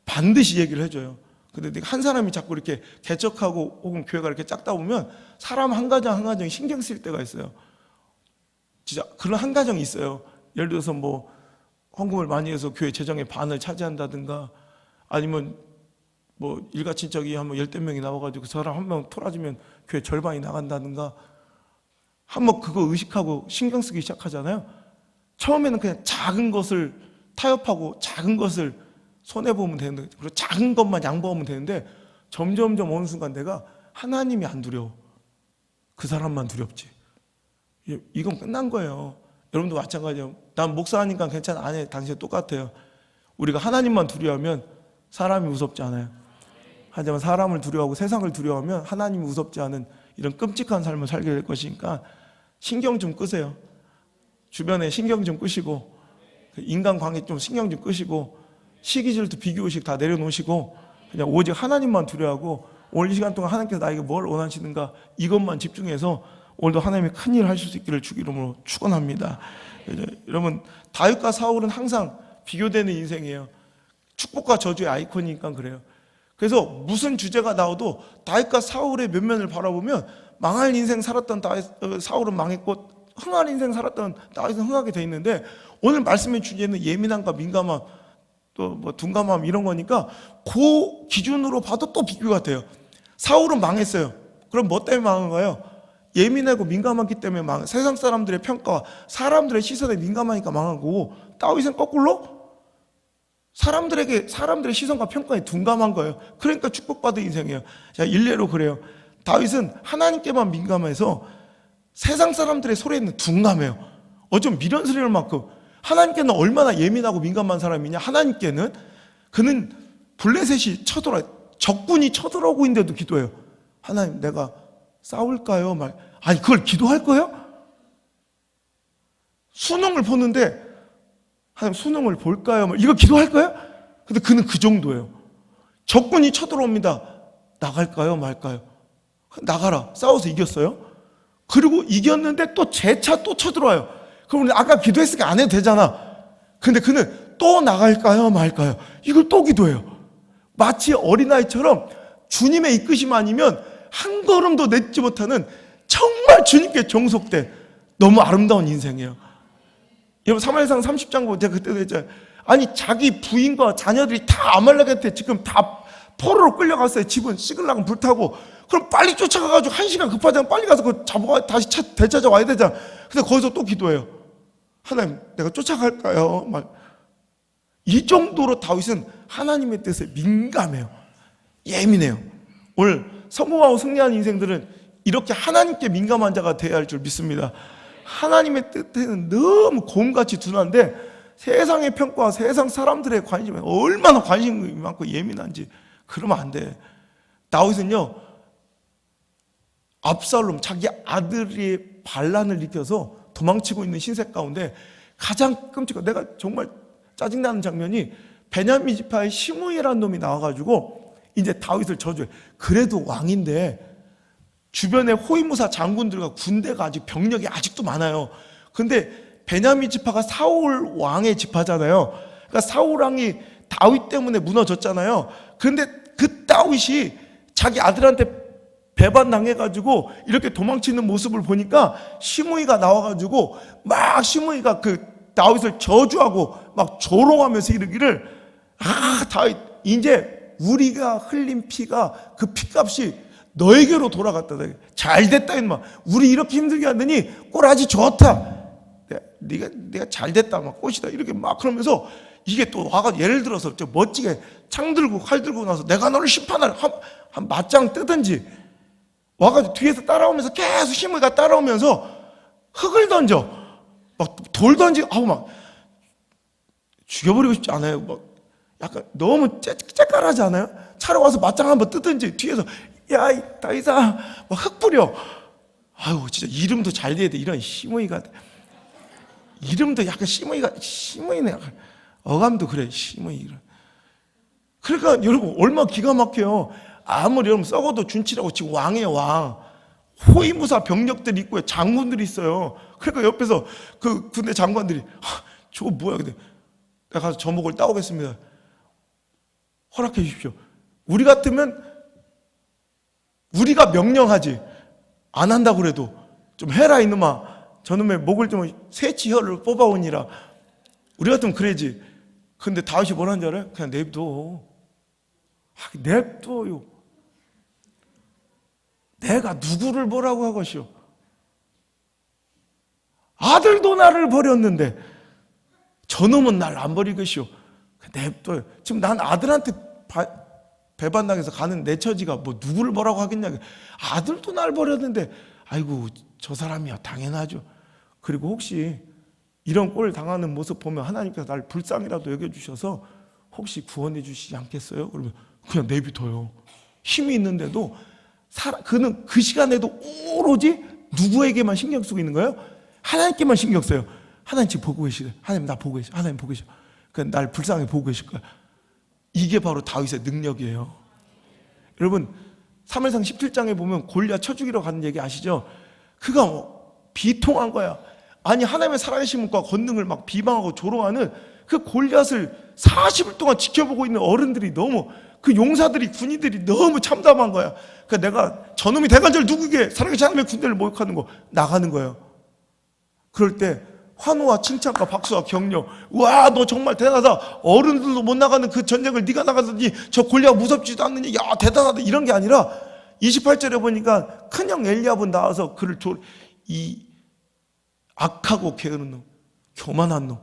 반드시 얘기를 해줘요. 근데 한 사람이 자꾸 이렇게 개척하고 혹은 교회가 이렇게 작다 보면 사람 한 가정 한 가정이 신경 쓸 때가 있어요. 진짜 그런 한 가정이 있어요. 예를 들어서 헌금을 많이 해서 교회 재정의 반을 차지한다든가, 아니면 일가 친척이 한번 10대 명이 나와가지고 그 사람 한 명 토라지면 교회 절반이 나간다든가, 한번 그거 의식하고 신경 쓰기 시작하잖아요. 처음에는 그냥 작은 것을 타협하고 작은 것을 손해보면 되는데, 그리고 작은 것만 양보하면 되는데, 점점점 어느 순간 내가 하나님이 안 두려워. 그 사람만 두렵지. 이건 끝난 거예요. 여러분도 마찬가지예요. 난 목사하니까 괜찮아. 아니, 당신 똑같아요. 우리가 하나님만 두려워하면 사람이 무섭지 않아요. 하지만 사람을 두려워하고 세상을 두려워하면 하나님이 무섭지 않은 이런 끔찍한 삶을 살게 될 것이니까 신경 좀 끄세요. 주변에 신경 좀 끄시고, 인간관계 좀 신경 좀 끄시고, 시기질투 비교의식 다 내려놓으시고, 그냥 오직 하나님만 두려워하고, 오늘 이 시간 동안 하나님께서 나에게 뭘 원하시는가, 이것만 집중해서 오늘도 하나님이 큰일을 하실 수 있기를 주 이름으로 축원합니다. 여러분, 다윗과 사울은 항상 비교되는 인생이에요. 축복과 저주의 아이콘이니까 그래요. 그래서 무슨 주제가 나와도 다윗과 사울의 면면을 바라보면 망할 인생 살았던 사울은 망했고 흥할 인생 살았던 다윗은 흥하게 돼 있는데, 오늘 말씀의 주제는 예민함과 민감함, 또 둔감함 이런 거니까 그 기준으로 봐도 또 비교 같아요. 사울은 망했어요. 그럼 뭐 때문에 망한 거예요? 예민하고 민감하기 때문에 망한, 세상 사람들의 평가와 사람들의 시선에 민감하니까 망한 거고, 다윗은 거꾸로 사람들의 시선과 평가에 둔감한 거예요. 그러니까 축복받은 인생이에요. 자, 일례로 그래요. 다윗은 하나님께만 민감해서 세상 사람들의 소리에는 둔감해요. 어쩜 미련 스릴 만큼 하나님께는 얼마나 예민하고 민감한 사람이냐. 하나님께는 그는 블레셋이 적군이 쳐들어오고 있는데도 기도해요. 하나님, 내가 싸울까요? 아니, 그걸 기도할 거예요? 수능을 보는데 하나님, 수능을 볼까요? 이거 기도할 거예요? 근데 그는 그 정도예요. 적군이 쳐들어옵니다. 나갈까요? 말까요? 나가라. 싸워서 이겼어요. 그리고 이겼는데 또 재차 또 쳐들어와요. 그럼 아까 기도했으니까 안 해도 되잖아. 근데 그는 또 나갈까요? 말까요? 이걸 또 기도해요. 마치 어린아이처럼 주님의 이끄심 아니면 한 걸음도 내지 못하는 정말 주님께 종속된 너무 아름다운 인생이에요. 여러분, 사무엘상 30장 보면 제가 그때도 했잖아요. 아니, 자기 부인과 자녀들이 다 아말렉한테 지금 다 포로로 끌려갔어요. 집은 시글락은 불타고. 그럼 빨리 쫓아가가지고 1시간 급하잖아. 빨리 가서 그거 잡아가 다시 되찾아와야 되잖아. 근데 거기서 또 기도해요. 하나님, 내가 쫓아갈까요? 이 정도로 다윗은 하나님의 뜻에 민감해요. 예민해요. 오늘 성공하고 승리한 인생들은 이렇게 하나님께 민감한 자가 되어야 할 줄 믿습니다. 하나님의 뜻에는 너무 곰같이 둔한데 세상의 평가와 세상 사람들의 관심에 얼마나 관심이 많고 예민한지 그러면 안 돼. 다윗은요, 압살롬, 자기 아들이 반란을 일으켜서 도망치고 있는 신세 가운데 가장 끔찍한, 내가 정말 짜증나는 장면이 베냐민 지파의 시므이라는 놈이 나와가지고 이제 다윗을 저주해. 그래도 왕인데 주변에 호위무사 장군들과 군대가 아직 병력이 아직도 많아요. 근데 베냐민 지파가 사울 왕의 지파잖아요. 그러니까 사울 왕이 다윗 때문에 무너졌잖아요. 근데 그 다윗이 자기 아들한테 배반당해가지고 이렇게 도망치는 모습을 보니까 시므이가 나와가지고 막 시므이가 그 다윗을 저주하고 막 조롱하면서 이르기를, 다윗, 이제 우리가 흘린 피가 그 피값이 너에게로 돌아갔다. 잘 됐다 임마. 우리 이렇게 힘들게 하더니 꼬라지 좋다. 네가 잘 됐다. 막 꽃이다. 이렇게 막 그러면서 이게 또 와가 예를 들어서 저 멋지게 창 들고 칼 들고 나서 내가 너를 심판할 한 맞짱 뜨든지 와가지고 뒤에서 따라오면서 계속 시므이가 따라오면서 흙을 던져. 막 돌 던지고 막 죽여버리고 싶지 않아요? 막 약간 너무 째깔하지 않아요? 차로 와서 맞짱 한번 뜨든지 뒤에서 야, 이 다윗아, 막 흙 뿌려. 아유, 진짜 이름도 잘 돼야 돼. 이런 시므이가. 이름도 약간 시므이네. 약간 어감도 그래, 시므이. 그러니까 여러분, 얼마나 기가 막혀요. 아무리 여러분 썩어도 준치라고 지금 왕이에요, 왕. 호위무사 병력들이 있고요, 장군들이 있어요. 그러니까 옆에서 그 군대 장관들이, 저거 뭐야. 근데 내가 가서 저목을 따오겠습니다. 허락해 주십시오. 우리 같으면 우리가 명령하지, 안 한다고 그래도 좀 해라 이놈아. 저놈의 목을 좀 새치혀를 뽑아오니라. 우리 같으면 그래지. 근데 다윗이 뭐라는 줄 알아요? 그냥 냅둬. 냅둬요. 내가 누구를 뭐라고 하것이오. 아들도 나를 버렸는데 저놈은 날 안 버리겠시오. 냅둬요. 지금 난 아들한테 배반당해서 가는 내 처지가 뭐 누구를 뭐라고 하겠냐. 아들도 날 버렸는데 아이고 저 사람이야. 당연하죠. 그리고 혹시 이런 꼴 당하는 모습 보면 하나님께서 날 불쌍이라도 여겨주셔서 혹시 구원해 주시지 않겠어요? 그러면 그냥 내비둬요. 힘이 있는데도 그는 그 시간에도 오로지 누구에게만 신경 쓰고 있는 거예요? 하나님께만 신경 써요. 하나님 지금 보고 계시래. 하나님 나 보고 계셔. 하나님 보고 계셔. 그러니까 날 불쌍히 보고 계실 거야. 이게 바로 다윗의 능력이에요. 여러분, 사무엘상 17장에 보면 골리앗 쳐 죽이러 가는 얘기 아시죠? 그가 비통한 거야. 아니, 하나님의 살아계신 분과 권능을 막 비방하고 조롱하는 그 골리앗을 40일 동안 지켜보고 있는 어른들이 너무, 그 용사들이, 군인들이 너무 참담한 거야. 그러니까 내가 저놈이 대간절 누구게 살아계신 하나님의 군대를 모욕하는 거 나가는 거예요. 그럴 때 환호와 칭찬과 박수와 격려. 와, 너 정말 대단하다. 어른들도 못 나가는 그 전쟁을 네가 나가더니 저 골리앗 무섭지도 않느냐. 야, 대단하다. 이런 게 아니라 28절에 보니까 큰형 엘리압은 나와서 그를 이 악하고 게으른 놈, 교만한 놈.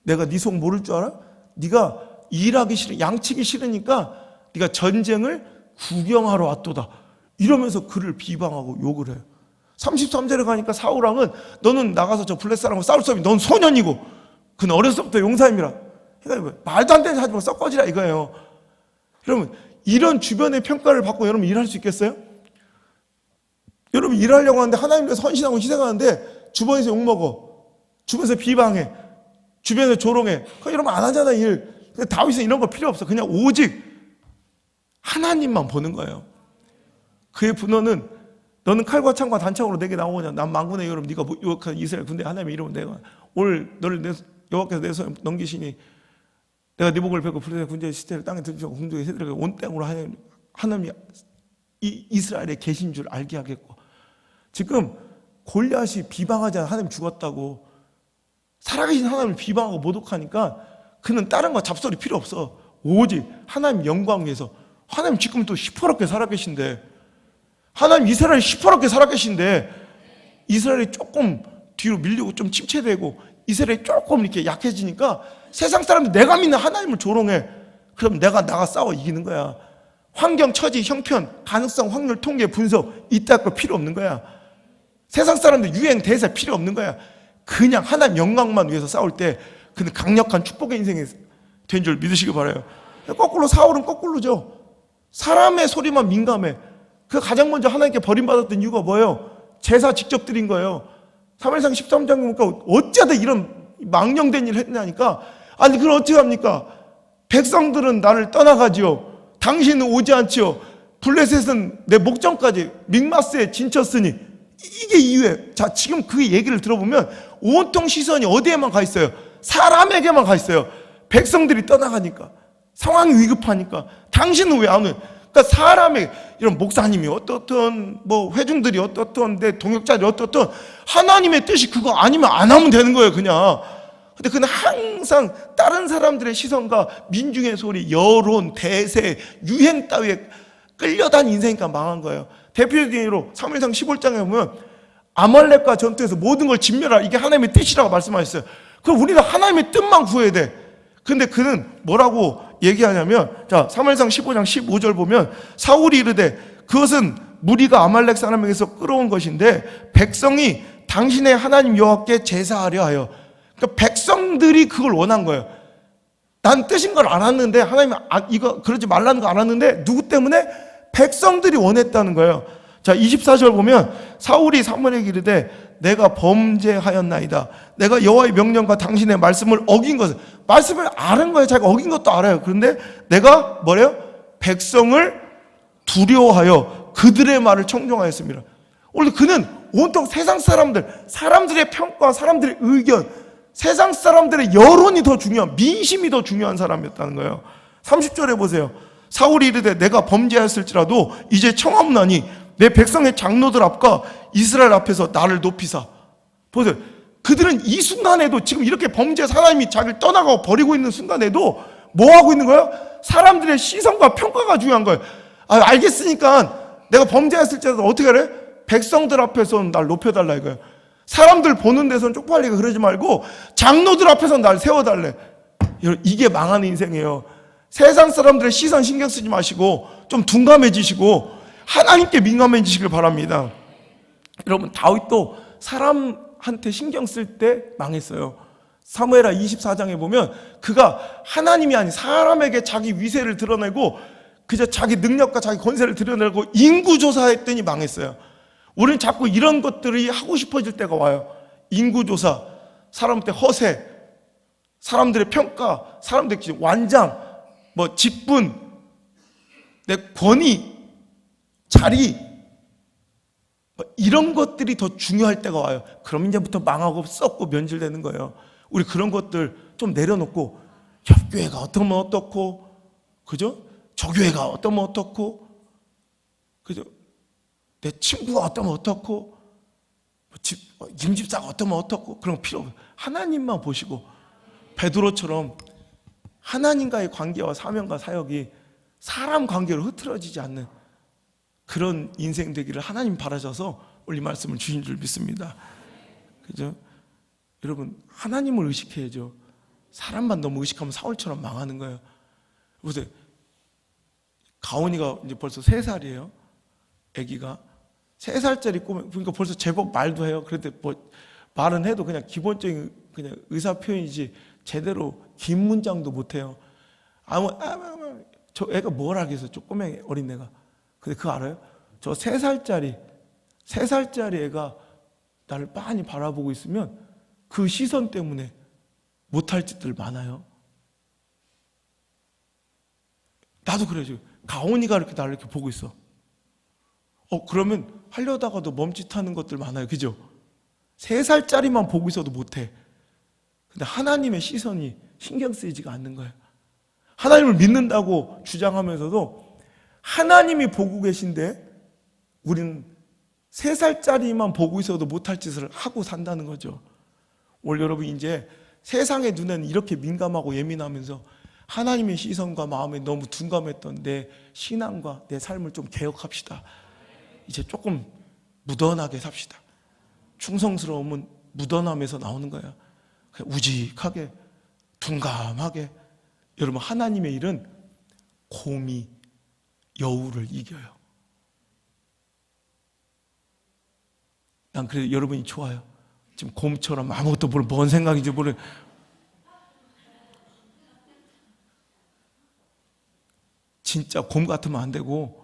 내가 네 속 모를 줄 알아? 네가 일하기 싫으, 양치기 싫으니까 네가 전쟁을 구경하러 왔도다. 이러면서 그를 비방하고 욕을 해요. 33절에 가니까 사울왕은 너는 나가서 저 블레셋 사람과 싸울 수 없니? 넌 소년이고 그는 어렸을 때부터 용사임이라. 그러니까 말도 안 되는 하지 말고 썩 꺼지라 이거예요. 여러분, 이런 주변의 평가를 받고 여러분 일할 수 있겠어요? 여러분 일하려고 하는데 하나님 위해서 헌신하고 희생하는데 주변에서 욕먹어, 주변에서 비방해, 주변에서 조롱해. 그럼 여러분 안 하잖아 일. 다윗은 이런 거 필요 없어. 그냥 오직 하나님만 보는 거예요. 그의 분노는 너는 칼과 창과 단창으로 내게 나오냐. 난 만군의 여러분 네가 유혹한 이스라엘 군대 하나님의 이름은 내가 오늘 너를 여호와께서 내 손에 넘기시니 내가 네 목을 베고 블레셋 군대의 시체를 땅에 들이고 공중에 새들에게 온 땅으로 하나님이 이 이스라엘에 계신 줄 알게 하겠고. 지금 골리앗이 비방하지 않아 하나님 죽었다고 살아계신 하나님을 비방하고 모독하니까 그는 다른 거 잡소리 필요 없어. 오직 하나님 영광 위해서. 하나님 지금 또 시퍼렇게 살아계신데, 하나님 이스라엘이 시퍼렇게 살아계신데 이스라엘이 조금 뒤로 밀리고 좀 침체되고 이스라엘이 조금 이렇게 약해지니까 세상 사람들 내가 믿는 하나님을 조롱해. 그럼 내가 나가 싸워 이기는 거야. 환경, 처지, 형편, 가능성, 확률, 통계, 분석 이따 거 필요 없는 거야. 세상 사람들 유행, 대세 필요 없는 거야. 그냥 하나님 영광만 위해서 싸울 때 그는 강력한 축복의 인생이 된 줄 믿으시기 바라요. 거꾸로 사울은 거꾸로죠. 사람의 소리만 민감해. 그 가장 먼저 하나님께 버림받았던 이유가 뭐예요? 제사 직접 드린 거예요. 사무엘상 13장 보니까 어찌하다 이런 망령된 일을 했냐니까, 아니 그걸 어떻게 합니까? 백성들은 나를 떠나가지요, 당신은 오지 않지요, 블레셋은 내 목전까지 믹마스에 진쳤으니, 이게 이유예요. 자, 지금 그 얘기를 들어보면 온통 시선이 어디에만 가 있어요? 사람에게만 가 있어요. 백성들이 떠나가니까, 상황이 위급하니까. 당신은 왜 안 와? 그러니까 사람의 이런 목사님이 어떻든 뭐 회중들이 어떻든 내 동역자들이 어떻든 하나님의 뜻이 그거 아니면 안 하면 되는 거예요 그냥. 근데 그는 항상 다른 사람들의 시선과 민중의 소리, 여론, 대세, 유행 따위에 끌려다닌 인생이니까 망한 거예요. 대표적인 예로 사무엘상 15장에 보면 아말렉과 전투에서 모든 걸 진멸하라, 이게 하나님의 뜻이라고 말씀하셨어요. 그럼 우리는 하나님의 뜻만 구해야 돼. 근데 그는 뭐라고 얘기하냐면, 자, 사무엘상 15장 15절 보면 사울이 이르되 그것은 무리가 아말렉 사람에게서 끌어온 것인데 백성이 당신의 하나님 여호와께 제사하려 하여. 그러니까 백성들이 그걸 원한 거예요. 난 뜻인 걸 알았는데, 하나님이 이거 그러지 말라는 거 알았는데 누구 때문에? 백성들이 원했다는 거예요. 자, 24절 보면 사울이 사무엘에게 이르되 내가 범죄하였나이다. 내가 여호와의 명령과 당신의 말씀을 어긴 것을, 말씀을 아는 거예요. 자기가 어긴 것도 알아요. 그런데 내가 뭐래요? 백성을 두려워하여 그들의 말을 청종하였습니다. 원래 그는 온통 세상 사람들의 평가, 사람들의 의견, 세상 사람들의 여론이 더 중요한, 민심이 더 중요한 사람이었다는 거예요. 30절에 보세요. 사울이 이르되 내가 범죄하였을지라도 이제 청하옵나니 내 백성의 장로들 앞과 이스라엘 앞에서 나를 높이사. 보세요. 그들은 이 순간에도 지금 이렇게 범죄해서 하나님이 자기를 떠나가고 버리고 있는 순간에도 뭐 하고 있는 거예요? 사람들의 시선과 평가가 중요한 거예요. 알겠으니까 내가 범죄했을지라도 어떻게 하래? 백성들 앞에서는 날 높여달라 이거예요. 사람들 보는 데서는 쪽팔리게 그러지 말고 장로들 앞에서는 날 세워달래. 이게 망하는 인생이에요. 세상 사람들의 시선 신경 쓰지 마시고 좀 둔감해지시고 하나님께 민감해지시길 바랍니다. 여러분, 다윗도 사람한테 신경 쓸 때 망했어요. 사무엘하 24장에 보면 그가 하나님이 아닌 사람에게 자기 위세를 드러내고 그저 자기 능력과 자기 권세를 드러내고 인구조사했더니 망했어요. 우리는 자꾸 이런 것들이 하고 싶어질 때가 와요. 인구조사, 사람한테 허세, 사람들의 평가, 사람들의 완장, 뭐 직분, 내 권위, 자리, 이런 것들이 더 중요할 때가 와요. 그럼 이제부터 망하고 썩고 면질되는 거예요. 우리 그런 것들 좀 내려놓고, 협교회가 어떠면 어떻고, 그죠? 조교회가 어떠면 어떻고, 그죠? 내 친구가 어떠면 어떻고, 임집사가 어떠면 어떻고, 그런 거 필요 없어요. 하나님만 보시고, 베드로처럼 하나님과의 관계와 사명과 사역이 사람 관계로 흐트러지지 않는 그런 인생 되기를 하나님 바라셔서 오늘 이 말씀을 주신 줄 믿습니다. 그죠? 여러분, 하나님을 의식해야죠. 사람만 너무 의식하면 사울처럼 망하는 거예요. 그래서 가온이가 이제 벌써 3살이에요. 아기가 3살짜리 꿈, 그러니까 벌써 제법 말도 해요. 그런데 뭐 말은 해도 그냥 기본적인 그냥 의사 표현이지 제대로 긴 문장도 못 해요. 저 애가 뭘 알겠어, 저 꼬맹이 어린애가. 근데 그거 알아요? 저 3살짜리 애가 나를 빤히 바라보고 있으면 그 시선 때문에 못할 짓들 많아요. 나도 그래요. 가온이가 이렇게 나를 이렇게 보고 있어. 그러면 하려다가도 멈칫하는 것들 많아요. 그죠? 3살짜리만 보고 있어도 못해. 근데 하나님의 시선이 신경 쓰이지가 않는 거예요. 하나님을 믿는다고 주장하면서도 하나님이 보고 계신데 우리는 3살짜리만 보고 있어도 못할 짓을 하고 산다는 거죠. 오늘 여러분 이제 세상의 눈에는 이렇게 민감하고 예민하면서 하나님의 시선과 마음에 너무 둔감했던 내 신앙과 내 삶을 좀 개혁합시다. 이제 조금 무던하게 삽시다. 충성스러움은 무던함에서 나오는 거예요. 그냥 우직하게 둔감하게. 여러분 하나님의 일은 곰이 여우를 이겨요. 난 그래도 여러분이 좋아요. 지금 곰처럼 아무것도 모르는 뭔 생각인지 모르는 진짜 곰 같으면 안 되고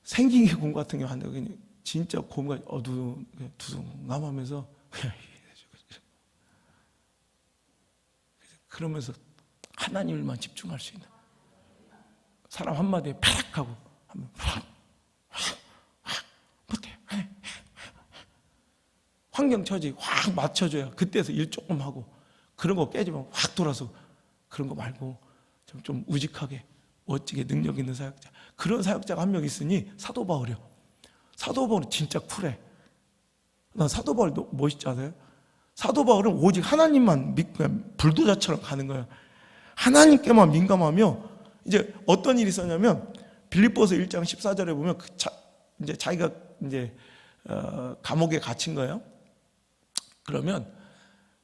생긴 게 곰 같은 게 안 되고 그냥 진짜 곰과 두둥남하면서 그러면서 하나님을만 집중할 수 있는 사람 한마디에 팍 하고 하면 못해. 환경 처지 확 맞춰줘야 그때서 일 조금 하고 그런 거 깨지면 확 돌아서 그런 거 말고 좀 우직하게 멋지게 능력 있는 사역자. 그런 사역자가 한 명 있으니 사도 바울이요. 사도 바울은 진짜 쿨해. 난 사도 바울 멋있지 않아요? 사도 바울은 오직 하나님만 믿고 불도저처럼 가는 거예요. 하나님께만 민감하며 이제 어떤 일이 있었냐면 빌립보서 1장 14절에 보면 이제 자기가 이제 감옥에 갇힌 거예요. 그러면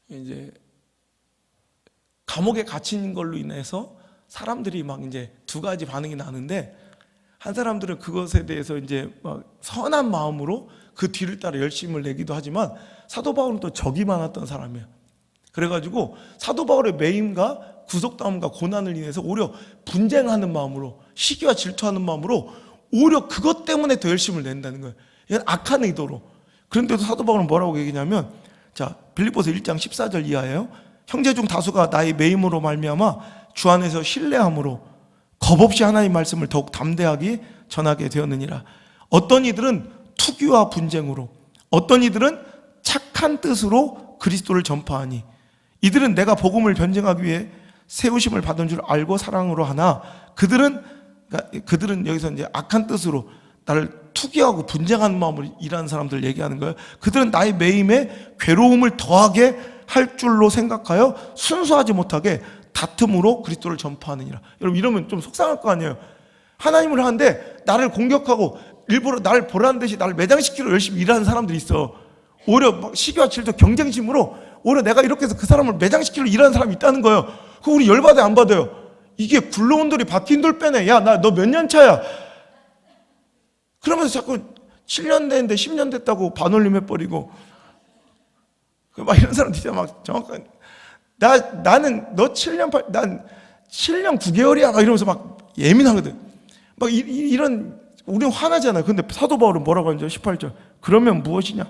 이제 감옥에 갇힌 걸로 인해서 사람들이 막 이제 두 가지 반응이 나는데 한 사람들은 그것에 대해서 이제 막 선한 마음으로 그 뒤를 따라 열심을 내기도 하지만 사도 바울은 또 적이 많았던 사람이에요. 그래가지고 사도 바울의 매임과 구속당함과 고난을 인해서 오히려 분쟁하는 마음으로 시기와 질투하는 마음으로 오히려 그것 때문에 더 열심을 낸다는 거예요. 이건 악한 의도로. 그런데도 사도 바울은 뭐라고 얘기냐면 자 빌립보서 1장 14절 이하예요. 형제 중 다수가 나의 매임으로 말미암아 주 안에서 신뢰함으로 겁없이 하나님의 말씀을 더욱 담대하게 전하게 되었느니라. 어떤 이들은 투기와 분쟁으로 어떤 이들은 착한 뜻으로 그리스도를 전파하니 이들은 내가 복음을 변증하기 위해 세우심을 받은 줄 알고 사랑으로 하나 그들은 여기서 이제 악한 뜻으로 나를 투기하고 분쟁하는 마음으로 일하는 사람들 얘기하는 거예요. 그들은 나의 매임에 괴로움을 더하게 할 줄로 생각하여 순수하지 못하게 다툼으로 그리스도를 전파하느니라. 여러분 이러면 좀 속상할 거 아니에요. 하나님을 하는데 나를 공격하고 일부러 나를 보라는 듯이 나를 매장시키려 열심히 일하는 사람들이 있어. 오히려 막 시기와 질투 경쟁심으로 오히려 내가 이렇게 해서 그 사람을 매장시키려 일하는 사람이 있다는 거예요. 그거 우리 열받아요 안 받아요? 이게 굴러온 돌이 박힌 돌 빼네. 야 나 너 몇 년 차야? 그러면서 자꾸 7년 됐는데 10년 됐다고 반올림 해버리고 막 이런 사람 진짜 막 정확한 나는 너 7년 난 7년 9개월이야 막 이러면서 막 예민하거든. 막 이런 우리는 화나잖아요. 근데 사도 바울은 뭐라고 하는지 18절 그러면 무엇이냐?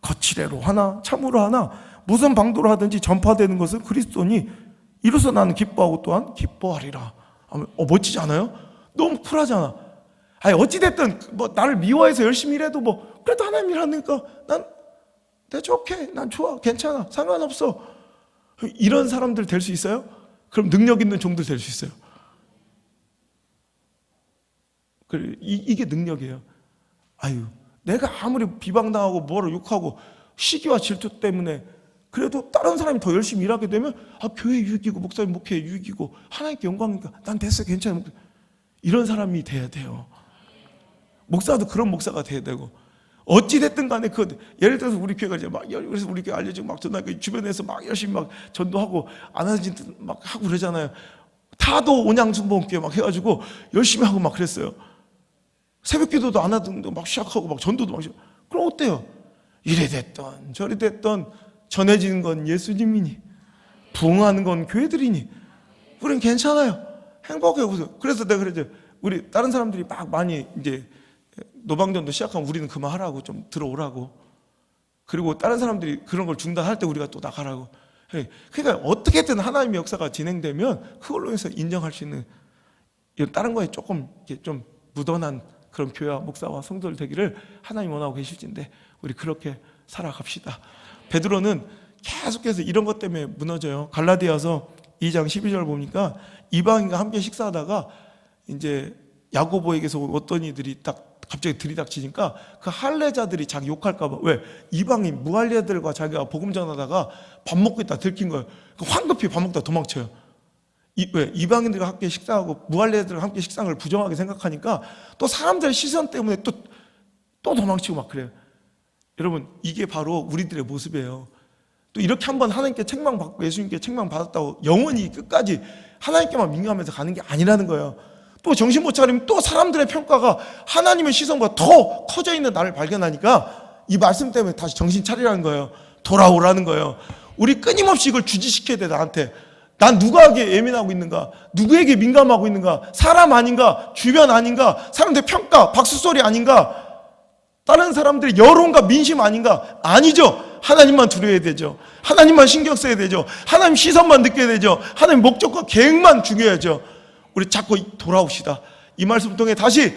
거칠애로 하나 참으로 하나 무슨 방도로 하든지 전파되는 것은 그리스도니 이로써 나는 기뻐하고 또한 기뻐하리라. 멋지지 않아요? 너무 쿨하잖아. 아니 어찌됐든 뭐 나를 미워해서 열심히 일해도 뭐 그래도 하나님 일하니까 난 that's okay. 난 좋아. 괜찮아. 상관없어. 이런 사람들 될 수 있어요? 그럼 능력 있는 종들 될 수 있어요. 이게 능력이에요. 아유, 내가 아무리 비방당하고 뭐를 욕하고 시기와 질투 때문에 그래도 다른 사람이 더 열심히 일하게 되면 교회 유익이고 목사님 목회 유익이고 하나님께 영광이니까 난 됐어 괜찮아. 이런 사람이 돼야 돼요. 목사도 그런 목사가 돼야 되고 어찌 됐든 간에 예를 들어서 우리 교회가 이제 그래서 우리 교회 알려지고 막 전화하고 주변에서 막 열심히 막 전도하고 안 하는 짓 막 하고 그러잖아요. 다도 온양순복음교회 막 해가지고 열심히 하고 막 그랬어요. 새벽기도도 안 하던 막 시작하고 막 전도도 막 시작. 그럼 어때요? 이래 됐던 저래 됐던 전해지는 건 예수님이니 부흥하는 건 교회들이니 우린 괜찮아요. 행복해요. 그래서 내가 그러죠. 우리 다른 사람들이 막 많이 이제 노방전도 시작하면 우리는 그만하라고 좀 들어오라고. 그리고 다른 사람들이 그런 걸 중단할 때 우리가 또 나가라고. 그러니까 어떻게든 하나님의 역사가 진행되면 그걸로 해서 인정할 수 있는 다른 거에 조금 좀 무던한 그런 교회와 목사와 성도들 되기를 하나님 원하고 계실진데 우리 그렇게 살아갑시다. 베드로는 계속해서 이런 것 때문에 무너져요. 갈라디아서 2장 12절 보니까 이방인과 함께 식사하다가 이제 야고보에게서 어떤 이들이 딱 갑자기 들이닥치니까 그 할례자들이 자기 욕할까봐. 왜? 이방인 무할례들과 자기가 복음 전하다가 밥 먹고 있다 들킨 거예요. 황급히 밥 먹다 도망쳐요. 왜? 이방인들과 함께 식사하고 무할례들과 함께 식사를 부정하게 생각하니까 또 사람들의 시선 때문에 또 도망치고 막 그래요. 여러분, 이게 바로 우리들의 모습이에요. 또 이렇게 한번 하나님께 책망받고 예수님께 책망받았다고 영원히 끝까지 하나님께만 민감해서 가는 게 아니라는 거예요. 또 정신 못 차리면 또 사람들의 평가가 하나님의 시선보다 더 커져 있는 나를 발견하니까 이 말씀 때문에 다시 정신 차리라는 거예요. 돌아오라는 거예요. 우리 끊임없이 이걸 주지시켜야 돼. 나한테 난 누구에게 예민하고 있는가, 누구에게 민감하고 있는가, 사람 아닌가, 주변 아닌가, 사람들 평가, 박수소리 아닌가, 다른 사람들의 여론과 민심 아닌가. 아니죠. 하나님만 두려워야 되죠. 하나님만 신경 써야 되죠. 하나님 시선만 느껴야 되죠. 하나님 목적과 계획만 중요하죠. 우리 자꾸 돌아옵시다. 이 말씀 통해 다시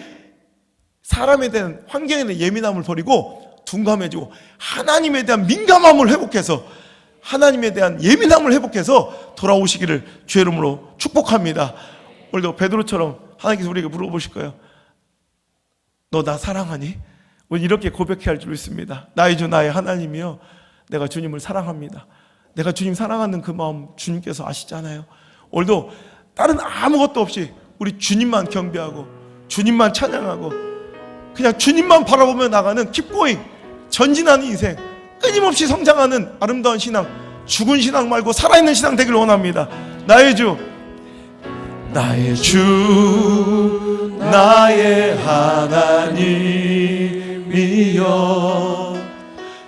사람에 대한, 환경에 대한 예민함을 버리고 둔감해지고 하나님에 대한 민감함을 회복해서, 하나님에 대한 예민함을 회복해서 돌아오시기를 주의 이름으로 축복합니다. 오늘도 베드로처럼 하나님께서 우리에게 물어보실 거예요. 너 나 사랑하니? 우리 이렇게 고백해야 할 줄 믿습니다. 나의 주 나의 하나님이여, 내가 주님을 사랑합니다. 내가 주님 사랑하는 그 마음 주님께서 아시잖아요. 오늘도 다른 아무것도 없이 우리 주님만 경배하고 주님만 찬양하고 그냥 주님만 바라보며 나가는 keep going, 전진하는 인생, 끊임없이 성장하는 아름다운 신앙, 죽은 신앙 말고 살아있는 신앙 되기를 원합니다. 나의 주 나의 하나님이여,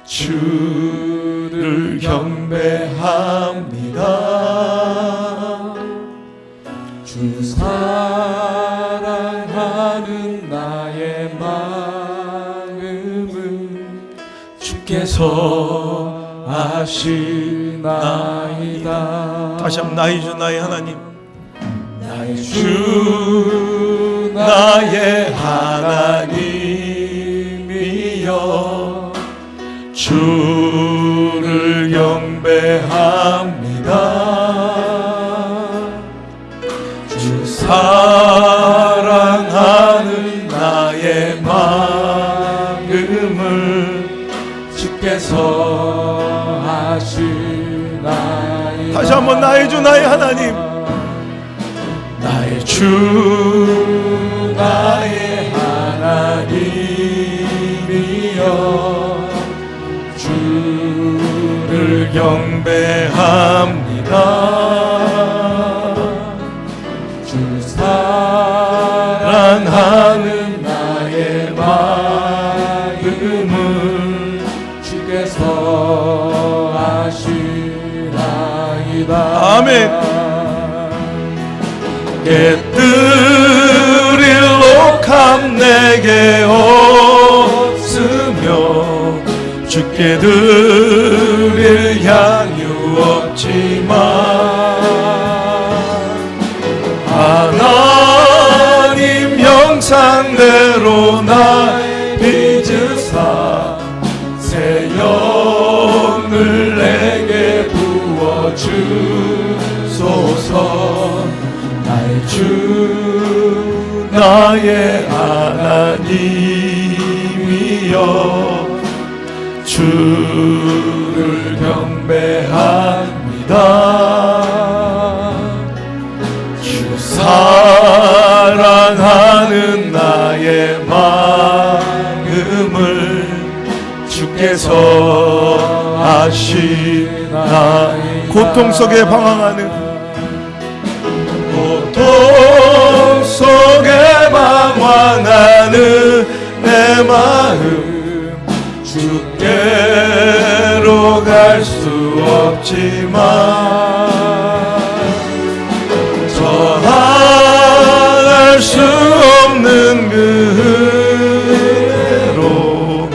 주를 경배합니다. 주 사랑하는 나의 마음은 주께서 아시나이다. 다시 한번 나의 주 나의 하나님, 나의 주 나의 하나님이여, 주를 경배합니다. 주 사랑하는 나의 마음을 주께서 아시나이다. 다시 한번 나의 주 나의 하나님, 나의 주 나의 하나님이여, 주를 경배합니다. 주 사랑하는 나의 마음을 주께서 아시나이다. 아멘. 깨뜨릴 옥함 내게 없으며 주께 드릴 향유 없지만, 하나님 형상대로 날 빚으사 새 영을 내게 부어주소서. 나의 주 나의 하나님이여, 주를 경배합니다. 주 사랑하는 나의 마음을 주께서 하시나이다. 고통 속에 방황하는, 고통 속에 방황하는 내 마음 주께로 갈 수 없지만 저항할 수 없는 그로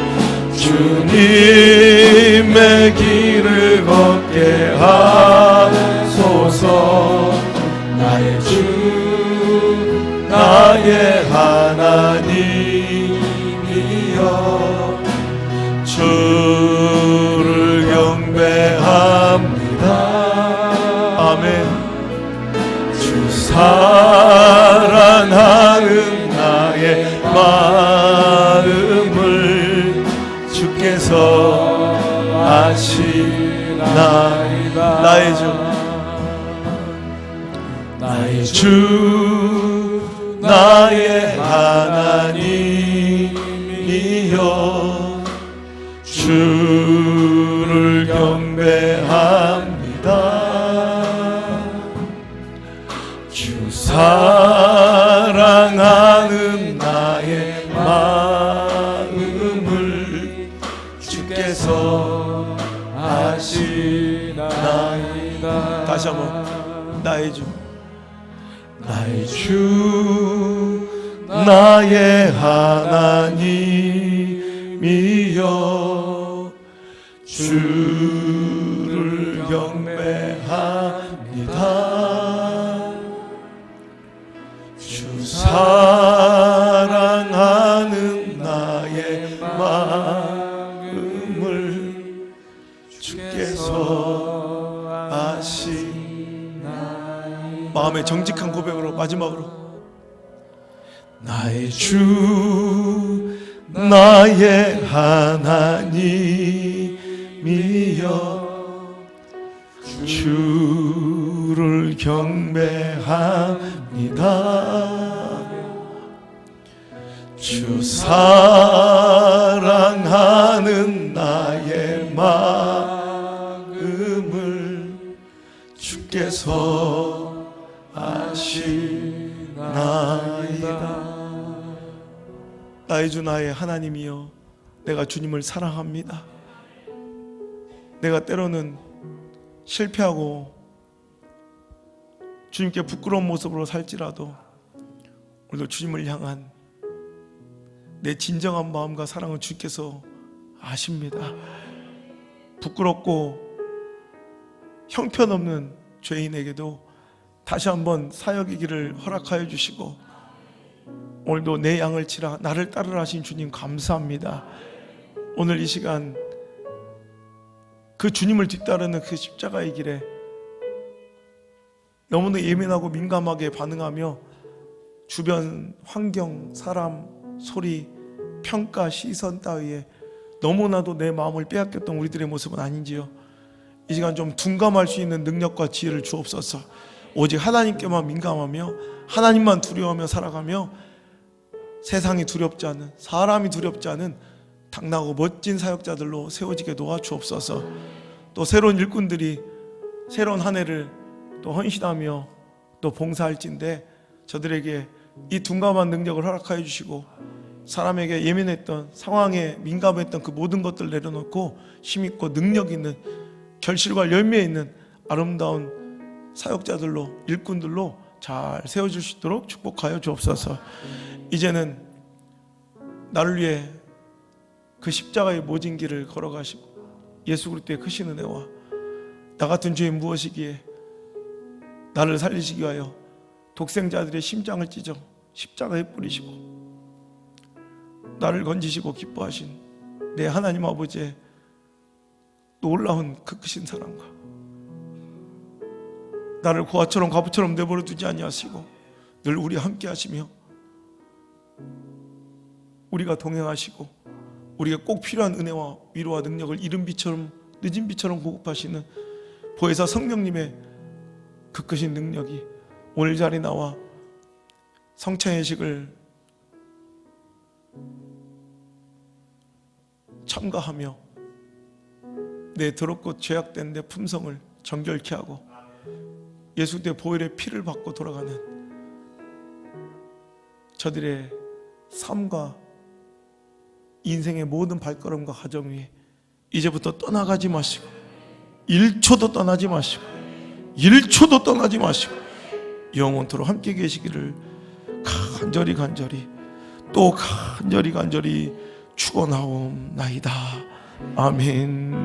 주님의 길을 걷게 하소서. 나의 주 나의 하나님이여 주를 경배합니다. 아멘. 주 사랑하는 나의 마음을 주께서 아시나이다. 나의 주, 나의 주 나의 하나님이여 주를 경배합니다. 주 사랑하는 나의 마음을 주께서 아시나이다. 다시 한번. 나의 주, 나의 주 나의 하나님이여 주를 경배합니다. 주 사랑하는 나의 마음을 주께서 아시나이다. 마음의 정직한 고백으로 마지막으로. 나의 주 나의 하나님이여 주를 경배합니다. 주 사랑하는 나의 마음을 주께서 아시나이다. 나의 주 나의 하나님이여, 내가 주님을 사랑합니다. 내가 때로는 실패하고 주님께 부끄러운 모습으로 살지라도 오늘도 주님을 향한 내 진정한 마음과 사랑은 주께서 아십니다. 부끄럽고 형편없는 죄인에게도 다시 한번 사역의 길을 허락하여 주시고 오늘도 내 양을 치라 나를 따르라 하신 주님 감사합니다. 오늘 이 시간 그 주님을 뒤따르는 그 십자가의 길에 너무나 예민하고 민감하게 반응하며 주변 환경, 사람, 소리, 평가, 시선 따위에 너무나도 내 마음을 빼앗겼던 우리들의 모습은 아닌지요. 이 시간 좀 둔감할 수 있는 능력과 지혜를 주옵소서. 오직 하나님께만 민감하며 하나님만 두려워하며 살아가며 세상이 두렵지 않은, 사람이 두렵지 않은 당나고 멋진 사역자들로 세워지게 도와주옵소서. 또 새로운 일꾼들이 새로운 한 해를 또 헌신하며 또 봉사할진데 저들에게 이 둔감한 능력을 허락하여 주시고 사람에게 예민했던, 상황에 민감했던 그 모든 것들을 내려놓고 힘있고 능력 있는, 결실과 열매 있는 아름다운 사역자들로, 일꾼들로 잘 세워줄 수 있도록 축복하여 주옵소서. 이제는 나를 위해 그 십자가의 모진 길을 걸어가시고 예수 그리스도의 크신 은혜와 나 같은 죄인 무엇이기에 나를 살리시기 위하여 독생자들의 심장을 찢어 십자가에 뿌리시고 나를 건지시고 기뻐하신 내 하나님 아버지의 놀라운 그 크신 사랑과 나를 고아처럼 과부처럼 내버려 두지 아니하시고 늘 우리 함께 하시며 우리가 동행하시고 우리가 꼭 필요한 은혜와 위로와 능력을 이른 비처럼 늦은 비처럼 공급하시는 보혜사 성령님의 그 크신 능력이 오늘 자리 나와 성찬예식을 참가하며 내 더럽고 죄악된 내 품성을 정결케 하고 예수 내 보혈의 피를 받고 돌아가는 저들의 삶과 인생의 모든 발걸음과 가정 위에 이제부터 떠나가지 마시고 1초도 떠나지 마시고 1초도 떠나지 마시고 영원토록 함께 계시기를 간절히 또 간절히 축원하옵나이다. 아멘.